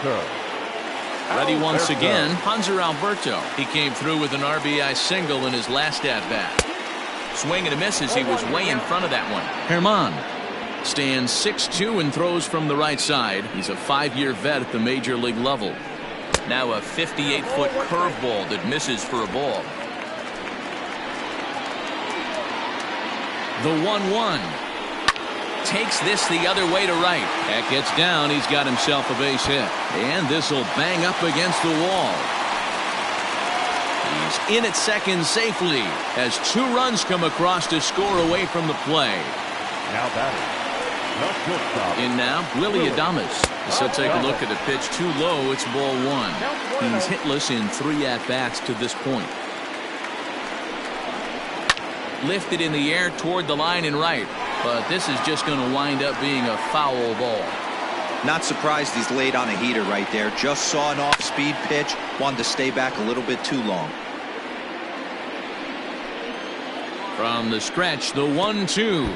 Ready once again, Hanser Alberto. He came through with an RBI single in his last at-bat. Swing and a miss as he was way in front of that one. Herman stands 6'2" and throws from the right side. He's a 5-year vet at the major league level. Now a 58-foot curveball that misses for a ball. The 1-1. Takes this the other way to right. That gets down. He's got himself a base hit. And this will bang up against the wall. He is in at second safely as 2 runs come across to score away from the play. Now batting, the shortstop. In now, Willie Adames. So take a look at the pitch too low. It's ball 1. He's hitless in 3 at-bats to this point. Lifted in the air toward the line and right, but this is just going to wind up being a foul ball. Not surprised he's laid on a heater right there. Just saw an off-speed pitch. Wanted to stay back a little bit too long. From the stretch, the 1-2.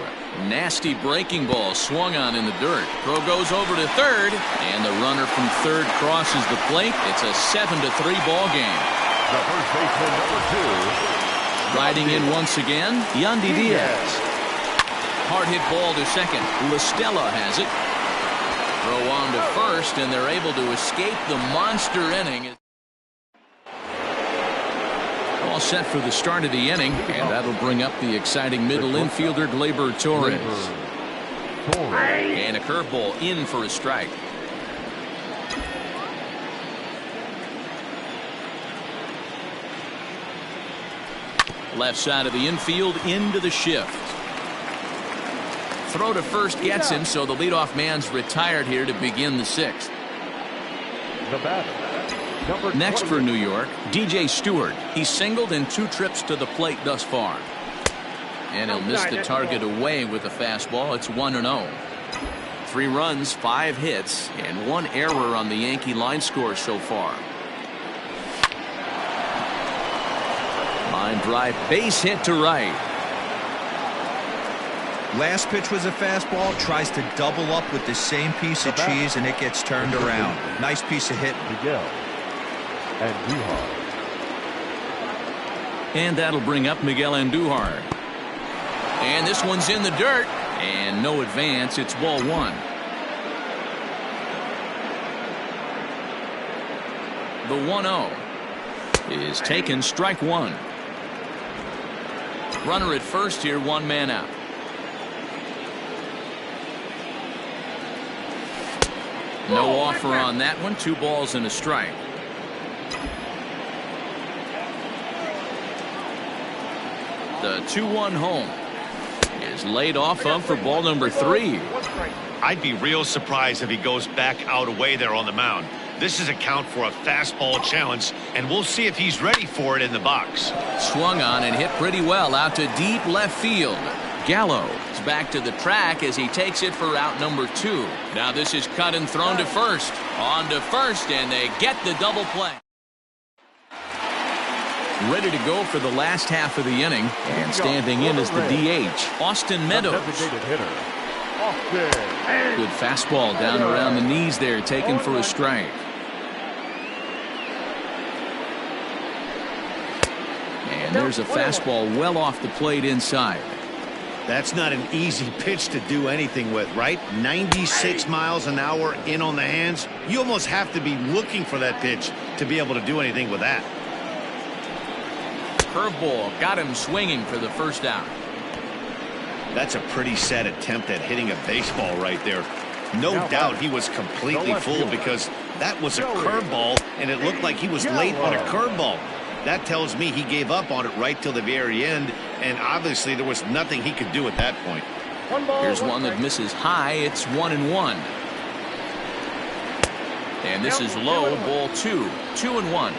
Nasty breaking ball swung on in the dirt. Throw goes over to third, and the runner from third crosses the plate. It's a 7-3 ball game. The first baseman, number 2. Riding in once again, Yandy Diaz. Hard hit ball to second. LaStella has it. Throw on to first, and they're able to escape the monster inning. All set for the start of the inning, and that'll bring up the exciting middle infielder Gleyber Torres. And a curveball in for a strike. Left side of the infield into the shift. Throw to first gets him, so the leadoff man's retired here to begin the 6th. The batter, number Next 20. for New York, DJ Stewart. He's singled in 2 trips to the plate thus far. And he'll miss the target away with a fastball. It's 1-0. 3 runs, 5 hits, and 1 error on the Yankee line score so far. Line drive, base hit to right. Last pitch was a fastball. Tries to double up with the same piece of cheese, and it gets turned around. Nice piece of hitting. Miguel Andujar. And that'll bring up Miguel Andujar. And this one's in the dirt. And no advance. It's ball 1. The 1-0 is taken, strike 1. Runner at first here, 1 man out. No offer on that one. 2 balls and a strike. The 2-1 home is laid off of for ball number 3. I'd be real surprised if he goes back out away there on the mound. This is a count for a fastball challenge, and we'll see if he's ready for it in the box. Swung on and hit pretty well out to deep left field. Gallo is back to the track as he takes it for out number 2. Now this is cut and thrown to first. On to first, and they get the double play. Ready to go for the last half of the inning, and standing in is the DH, Austin Meadows. Designated hitter, Austin. Good fastball down around the knees there, taken for a strike. And there's a fastball well off the plate inside. That's not an easy pitch to do anything with, right? 96 miles an hour in on the hands. You almost have to be looking for that pitch to be able to do anything with that. Curveball got him swinging for the first out. That's a pretty sad attempt at hitting a baseball right there. No doubt he was completely fooled because that was a curveball, and it looked like he was late on a curveball. That tells me he gave up on it right till the very end, and obviously there was nothing he could do at that point. Here's one that misses high. It's 1-1. And this is low, ball 2. 2-1.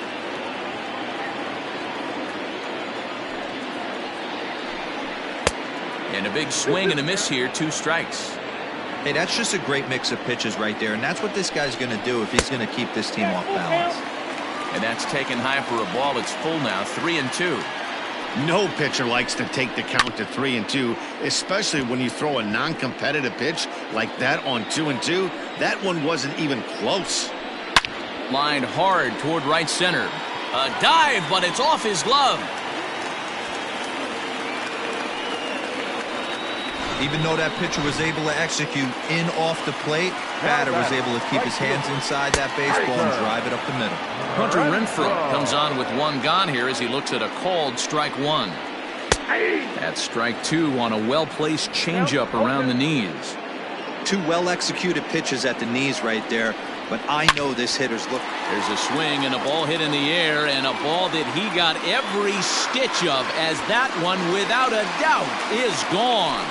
And a big swing and a miss here, 2 strikes. Hey, that's just a great mix of pitches right there, and that's what this guy's going to do if he's going to keep this team off balance. And that's taken high for a ball. It's full now, 3-2. No pitcher likes to take the count to 3-2, especially when you throw a non-competitive pitch like that on 2-2. That one wasn't even close. Lined hard toward right center. A dive, but it's off his glove. Even though that pitcher was able to execute in off the plate, batter was able to keep his hands inside that baseball and drive it up the middle. Hunter Renfroe comes on with 1 gone here as he looks at a called strike 1. That's strike 2 on a well-placed changeup around the knees. 2 well-executed pitches at the knees right there. but I know this hitter's look. There's a swing and a ball hit in the air, and a ball that he got every stitch of, as that one, without a doubt, is gone.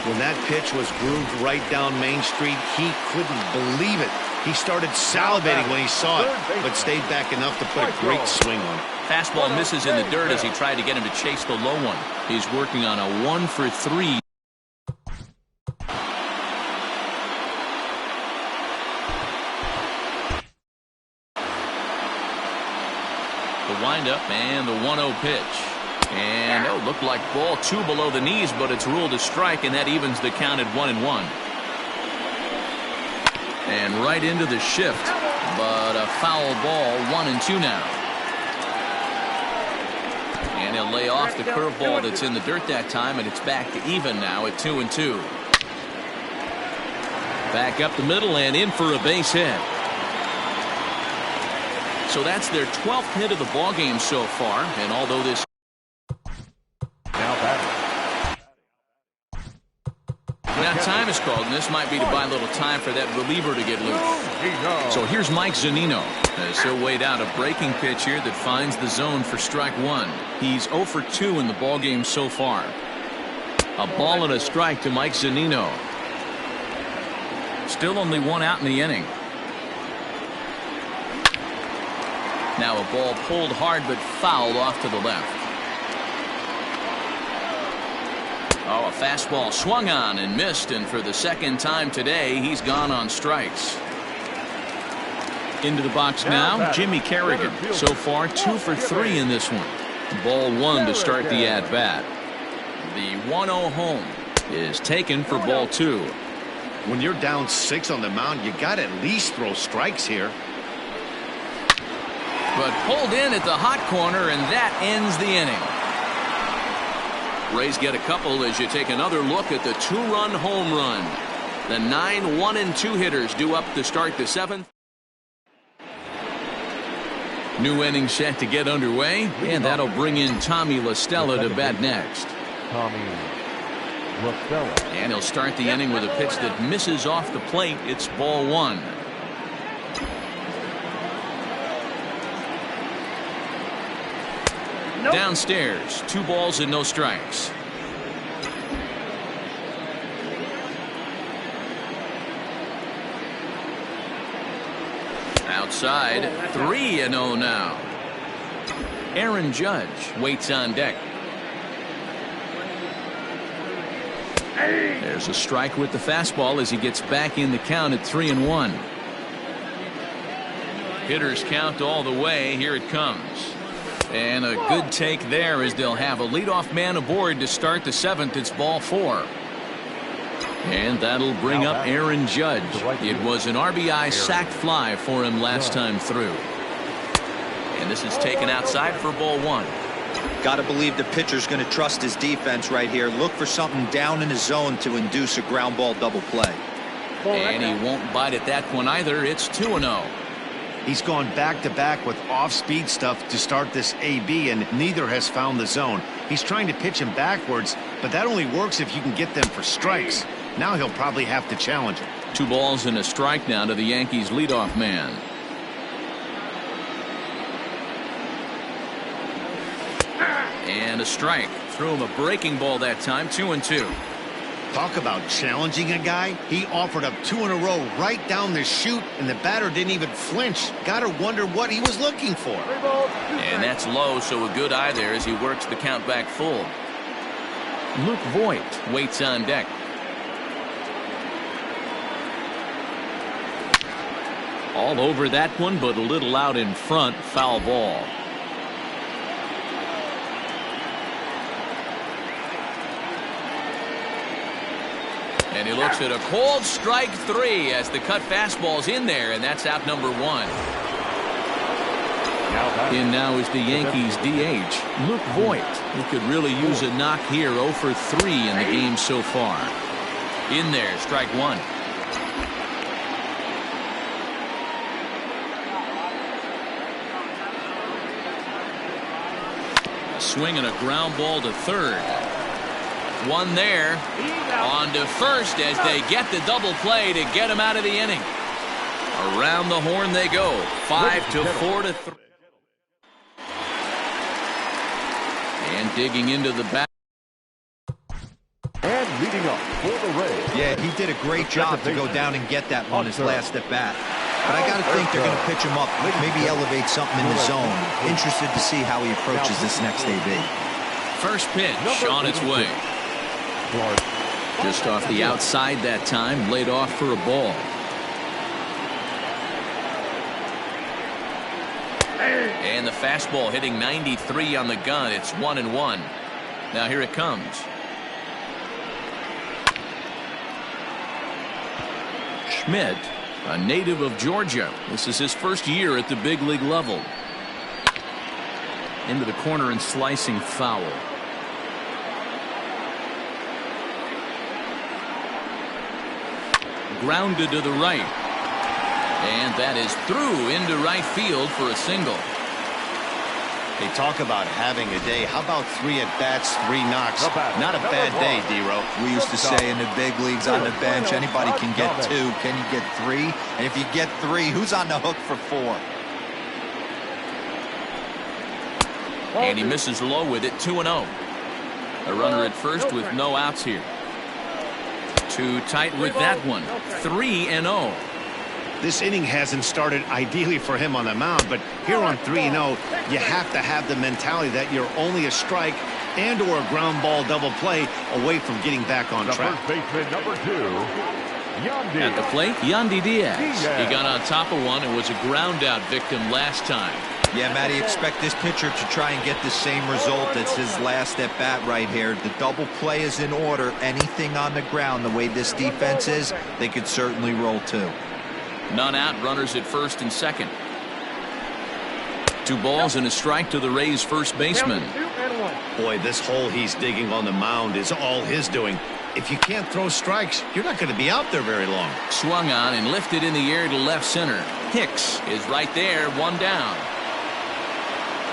When that pitch was grooved right down Main Street, he couldn't believe it. He started salivating when he saw it, but stayed back enough to put a great swing on it. Fastball misses in the dirt as he tried to get him to chase the low one. He's working on a 1-for-3. The windup and the 1-0 pitch. And it looked like ball 2 below the knees, but it's ruled a strike, and that evens the count at 1-1. And right into the shift, but a foul ball, 1-2 now. And he'll lay off the curveball that's in the dirt that time, and it's back to even now at 2-2. Back up the middle and in for a base hit. So that's their 12th hit of the ball game so far, and although this now time is called, and this might be to buy a little time for that reliever to get loose. So here's Mike Zunino as he'll wait out a breaking pitch here that finds the zone for strike 1. He's 0 for 2 in the ball game so far. A ball and a strike to Mike Zunino. Still only 1 out in the inning. Now a ball pulled hard but fouled off to the left. Oh, a fastball swung on and missed, and for the second time today, he's gone on strikes. Into the box now, Jimmy Kerrigan. So far, 2 for 3 in this one. Ball 1 to start the at-bat. The 1-0 home is taken for ball 2. When you're down 6 on the mound, you got to at least throw strikes here. But pulled in at the hot corner, and that ends the inning. Rays get a couple as you take another look at the 2-run home run. The 9 1-2 hitters due up to start the 7th. New inning set to get underway, and that'll bring in Tommy La Stella to bat next. And he'll start the inning with a pitch that misses off the plate. It's ball 1. Downstairs, 2 balls and no strikes. Outside, 3-0 now. Aaron Judge waits on deck. There's a strike with the fastball as he gets back in the count at 3-1. Hitters count all the way. Here it comes. And a good take there as they'll have a leadoff man aboard to start the 7th. It's ball 4. And that'll bring up Aaron Judge. It was an RBI sac fly for him last time through. And this is taken outside for ball 1. Got to believe the pitcher's going to trust his defense right here. Look for something down in his zone to induce a ground ball double play. And he won't bite at that one either. It's 2-0. He's gone back-to-back with off-speed stuff to start this AB, and neither has found the zone. He's trying to pitch him backwards, but that only works if you can get them for strikes. Now he'll probably have to challenge him. 2 balls and a strike now to the Yankees leadoff man. And a strike. Threw him a breaking ball that time. 2-2. Talk about challenging a guy. He offered up 2 in a row right down the chute, and the batter didn't even flinch. Gotta wonder what he was looking for. And that's low, so a good eye there as he works the count back full. Luke Voigt waits on deck. All over that one, but a little out in front. Foul ball. And he looks at a cold strike 3 as the cut fastball's in there, and that's out number 1. In now is the Yankees DH, Luke Voigt, who could really use a knock here. 0 for 3 in the game so far. In there, strike 1. A swing and a ground ball to third. 1 there. On to first as they get the double play to get him out of the inning. Around the horn they go. 5-4 to 3. And digging into the back. And leading up for the Rays. Yeah, he did a great job to go down and get that one his last at bat. But I got to think they're going to pitch him up, maybe elevate something in the zone. Interested to see how he approaches this next AB. First pitch on its way. Just off the outside that time, laid off for a ball. And the fastball hitting 93 on the gun. It's 1-1. Now here it comes. Schmidt, a native of Georgia. This is his first year at the big league level. Into the corner and slicing foul. Grounded to the right. And that is through into right field for a single. They talk about having a day. How about 3 at-bats, 3 knocks? Not a bad day, D-Ro. We used to say in the big leagues on the bench, anybody can get 2. Can you get 3? And if you get 3, who's on the hook for 4? And he misses low with it, 2-0. A runner at first with no outs here. Too tight with that one. 3-0. This inning hasn't started ideally for him on the mound, but here on 3-0, you have to have the mentality that you're only a strike and or a ground ball double play away from getting back on track. First baseman number 2, Yandy. At the plate, Yandy Diaz. He got on top of one and was a ground out victim last time. Yeah, Matty, expect this pitcher to try and get the same result as his last at bat right here. The double play is in order. Anything on the ground, the way this defense is, they could certainly roll 2. None out, runners at first and second. 2 balls and a strike to the Rays first baseman. Boy, this hole he's digging on the mound is all his doing. If you can't throw strikes, you're not going to be out there very long. Swung on and lifted in the air to left center. Hicks is right there, 1 down.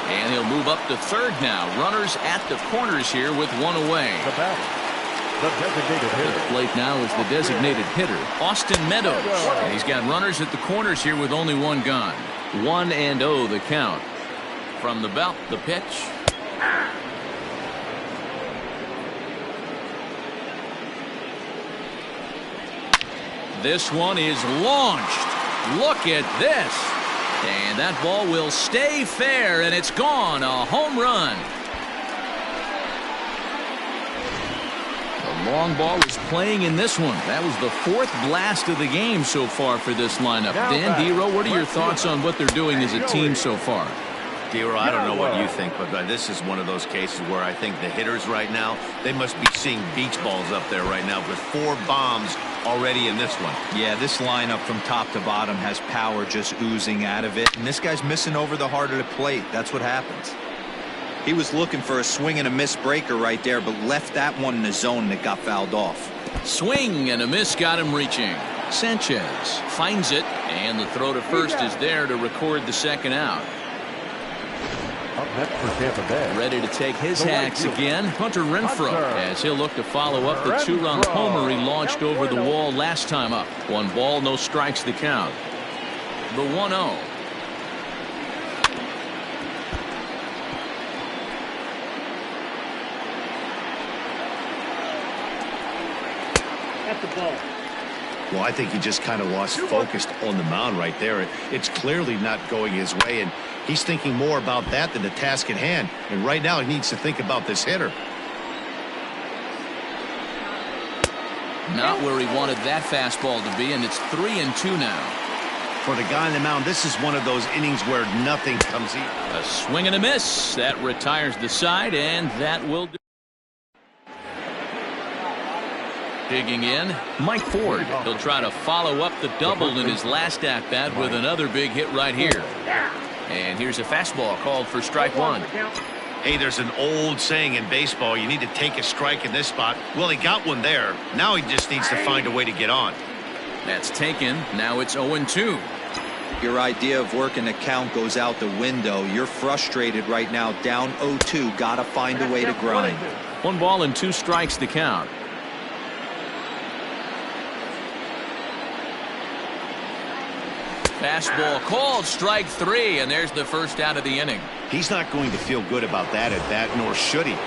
And he'll move up to third now. Runners at the corners here with 1 away. The designated hitter. At the plate now is the designated hitter, Austin Meadows. And he's got runners at the corners here with only 1 gone. 1-0 the count. From the belt, the pitch. This one is launched. Look at this. And that ball will stay fair, and it's gone. A home run. The long ball was playing in this one. That was the 4th blast of the game so far for this lineup. Dan, D-Ro, what are your thoughts on what they're doing as a team so far? D-Ro, I don't know what you think, but this is one of those cases where I think the hitters right now, they must be seeing beach balls up there right now with 4 bombs already in this one. Yeah, this lineup from top to bottom has power just oozing out of it. And this guy's missing over the heart of the plate. That's what happens. He was looking for a swing and a miss breaker right there, but left that one in the zone that got fouled off. Swing and a miss got him reaching. Sanchez finds it, and the throw to first is there to record the second out. Up next for Tampa Bay. Ready to take his hacks again, Hunter Renfroe, as he'll look to follow up the 2-run homer he launched over the wall last time up. 1 ball, no strikes the count. The 1-0. That's the ball. Well, I think he just kind of lost focus on the mound right there. It's clearly not going his way, and he's thinking more about that than the task at hand. And right now, he needs to think about this hitter. Not where he wanted that fastball to be, and it's 3-2 now. For the guy on the mound, this is one of those innings where nothing comes easy. A swing and a miss. That retires the side, and that will do. Digging in, Mike Ford. He'll try to follow up the double in his last at-bat with another big hit right here. And here's a fastball called for strike 1. Hey, there's an old saying in baseball, you need to take a strike in this spot. Well, he got one there. Now he just needs to find a way to get on. That's taken. Now it's 0-2. Your idea of working the count goes out the window. You're frustrated right now, down 0-2. Gotta find a way to grind. 1 ball and 2 strikes the count. Fastball called, strike 3, and there's the first out of the inning. He's not going to feel good about that at bat, nor should he.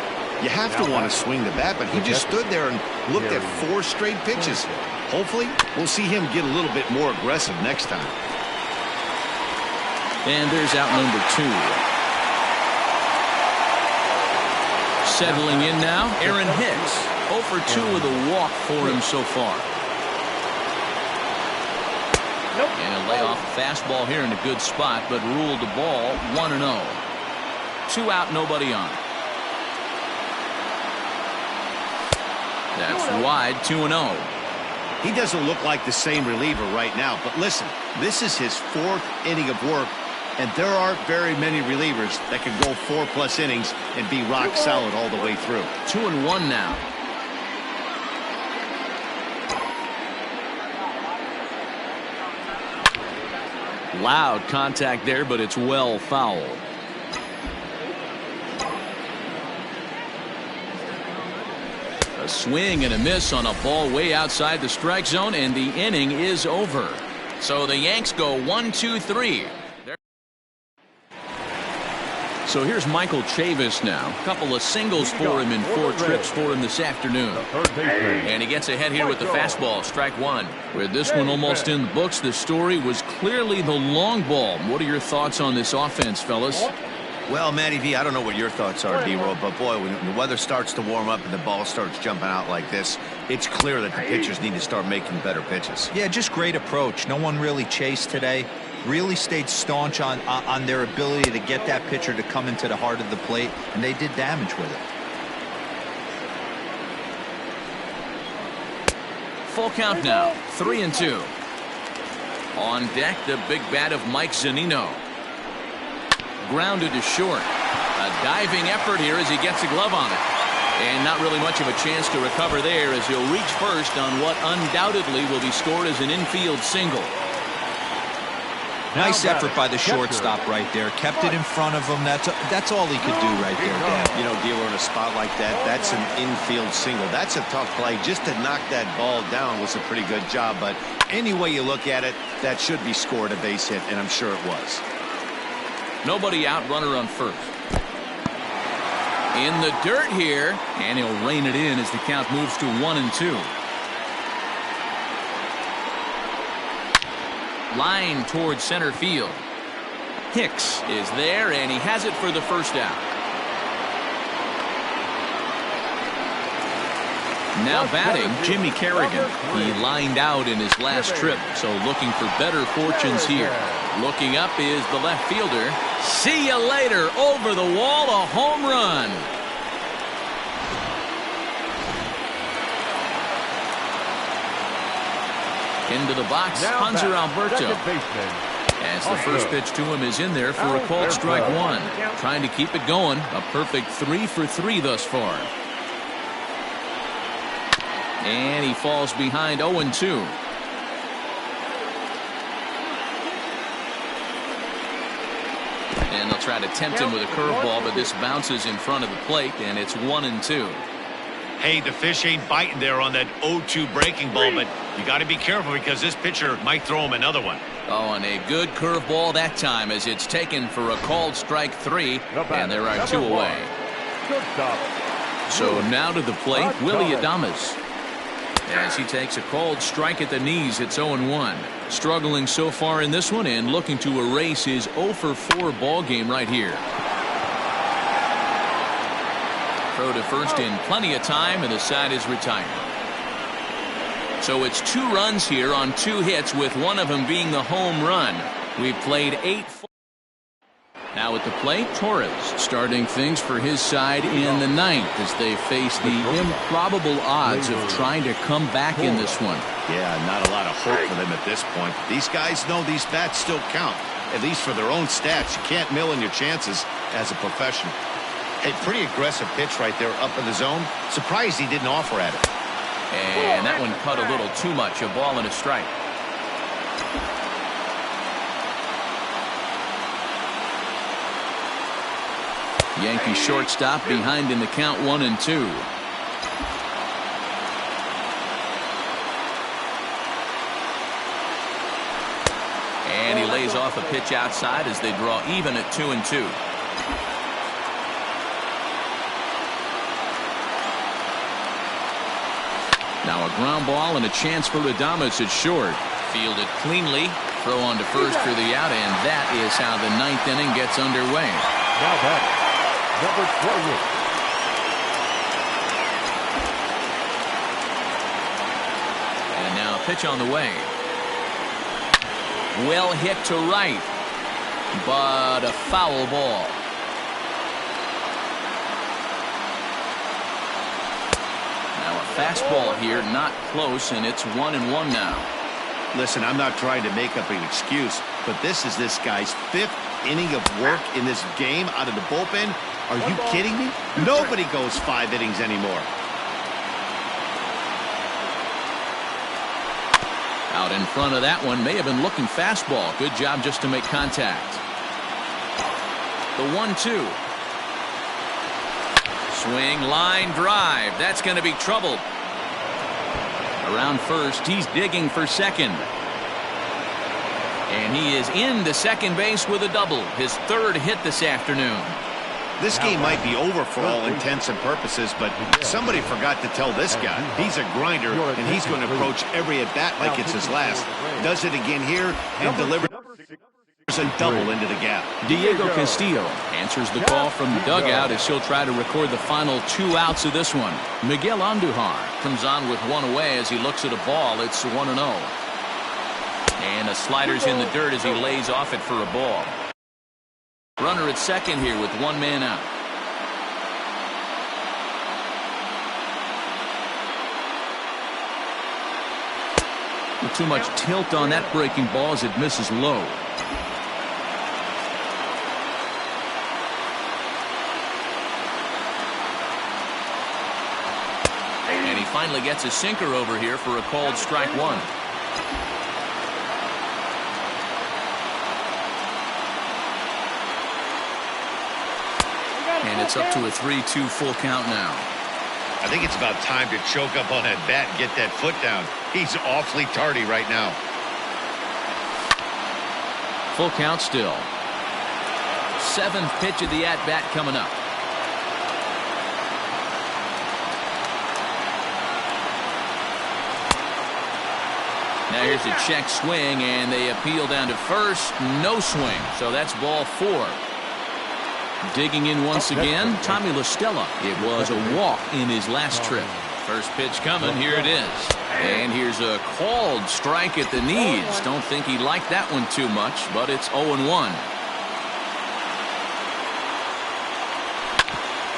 You have to want to swing the bat, but he just stood there and looked at 4 straight pitches. Hopefully, we'll see him get a little bit more aggressive next time. And there's out number 2. Settling in now, Aaron Hicks. 0 for 2 with a walk for him so far. And he'll lay off a fastball here in a good spot, but ruled the ball 1-0. 2 out, nobody on. That's wide, 2-0. He doesn't look like the same reliever right now, but listen, this is his 4th inning of work, and there aren't very many relievers that can go 4+ innings and be rock solid all the way through. 2-1 now. Loud contact there, but it's well fouled. A swing and a miss on a ball way outside the strike zone, and the inning is over. So the Yanks go 1-2-3. So here's Michael Chavis now. A couple of singles for him and 4 trips for him this afternoon. And he gets ahead here with the fastball, strike 1. With this one almost in the books, the story was clearly the long ball. What are your thoughts on this offense, fellas? Well, Matty V, I don't know what your thoughts are, D-Roll, but boy, when the weather starts to warm up and the ball starts jumping out like this, it's clear that the pitchers need to start making better pitches. Yeah, just great approach. No one really chased today. Really stayed staunch on their ability to get that pitcher to come into the heart of the plate, and they did damage with it. Full count now, 3-2. On deck, the big bat of Mike Zunino. Grounded to short. A diving effort here as he gets a glove on it. And not really much of a chance to recover there as he'll reach first on what undoubtedly will be scored as an infield single. Nice effort by the shortstop right there. Kept it in front of him. That's all he could do right there, Dan. You know, Dealer, in a spot like that, that's an infield single. That's a tough play. Just to knock that ball down was a pretty good job. But any way you look at it, that should be scored a base hit, and I'm sure it was. Nobody out, runner on first. In the dirt here, and he'll rein it in as the count moves to 1-2. Line towards center field. Hicks is there, and he has it for the first out. Now batting, Jimmy Kerrigan. He lined out in his last trip, so looking for better fortunes here. Looking up is the left fielder. See you later. Over the wall, a home run. Into the box, Hunter Alberto. As the first pitch to him is in there for a called strike 1. Trying to keep it going. A perfect 3 for 3 thus far. And he falls behind 0-2. And they'll try to tempt him with a curveball, but this bounces in front of the plate, and it's 1-2. Hey, the fish ain't biting there on that 0-2 breaking ball, but you got to be careful because this pitcher might throw him another one. Oh, and a good curveball that time as it's taken for a called strike 3, and there are 2 away. So now to the plate, Willie Adames. As he takes a called strike at the knees, it's 0-1. Struggling so far in this one and looking to erase his 0 for 4 ball game right here. Throw to first in plenty of time, and the side is retired. So it's 2 runs here on 2 hits, with one of them being the home run. We've played 8. Now at the plate, Torres starting things for his side in the 9th as they face the improbable odds of trying to come back in this one. Yeah, not a lot of hope for them at this point. These guys know these bats still count, at least for their own stats. You can't mill in your chances as a professional. A pretty aggressive pitch right there up in the zone. Surprised he didn't offer at it. And that one cut a little too much. A ball and a strike. Yankee shortstop behind in the count 1-2. And he lays off a pitch outside as they draw even at 2-2. Now a ground ball and a chance for Adames at short. Fielded cleanly. Throw on to first for the out, and that is how the 9th inning gets underway. Now back, number 28. And now a pitch on the way. Well hit to right, but a foul ball. Now a fastball here, not close, and it's 1-1 now. Listen, I'm not trying to make up an excuse, but this is this guy's 5th inning of work in this game out of the bullpen. Are you kidding me? Nobody goes 5 innings anymore. Out in front of that one, may have been looking fastball. Good job just to make contact. The 1-2. Swing, line, drive. That's going to be trouble. Around first, he's digging for second. And he is into second base with a double. His 3rd hit this afternoon. This game might be over for all intents and purposes, but somebody forgot to tell this guy. He's a grinder, and he's going to approach every at-bat like it's his last. Does it again here and delivers a double into the gap. Diego Castillo answers the call from the dugout as he'll try to record the final 2 outs of this one. Miguel Andujar comes on with 1 away as he looks at a ball. It's 1-0. And a slider's in the dirt as he lays off it for a ball. Runner at second here with 1 man out. With too much tilt on that breaking ball as it misses low. And he finally gets a sinker over here for a called strike 1. And it's up to a 3-2 full count now. I think it's about time to choke up on that bat and get that foot down. He's awfully tardy right now. Full count still. 7th pitch of the at-bat coming up. Now here's a check swing, and they appeal down to first. No swing, so that's ball 4. Digging in once again, Tommy La Stella. It was a walk in his last trip. First pitch coming, here it is. And here's a called strike at the knees. Don't think he liked that one too much, but it's 0-1.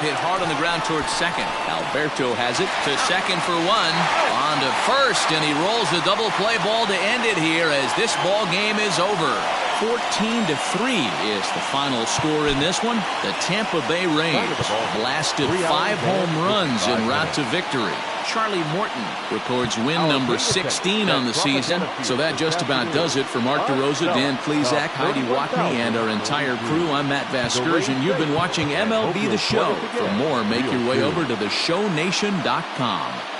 Hit hard on the ground towards second. Alberto has it to second for 1. On to first, and he rolls the double play ball to end it here as this ball game is over. 14-3 is the final score in this one. The Tampa Bay Rays blasted 5 home runs en route to victory. Charlie Morton records win number 16 on the season. So that just about does it for Mark DeRosa, Dan Plezak, Heidi Watney, and our entire crew. I'm Matt Vasgersian. You've been watching MLB The Show. For more, make your way over to theshownation.com.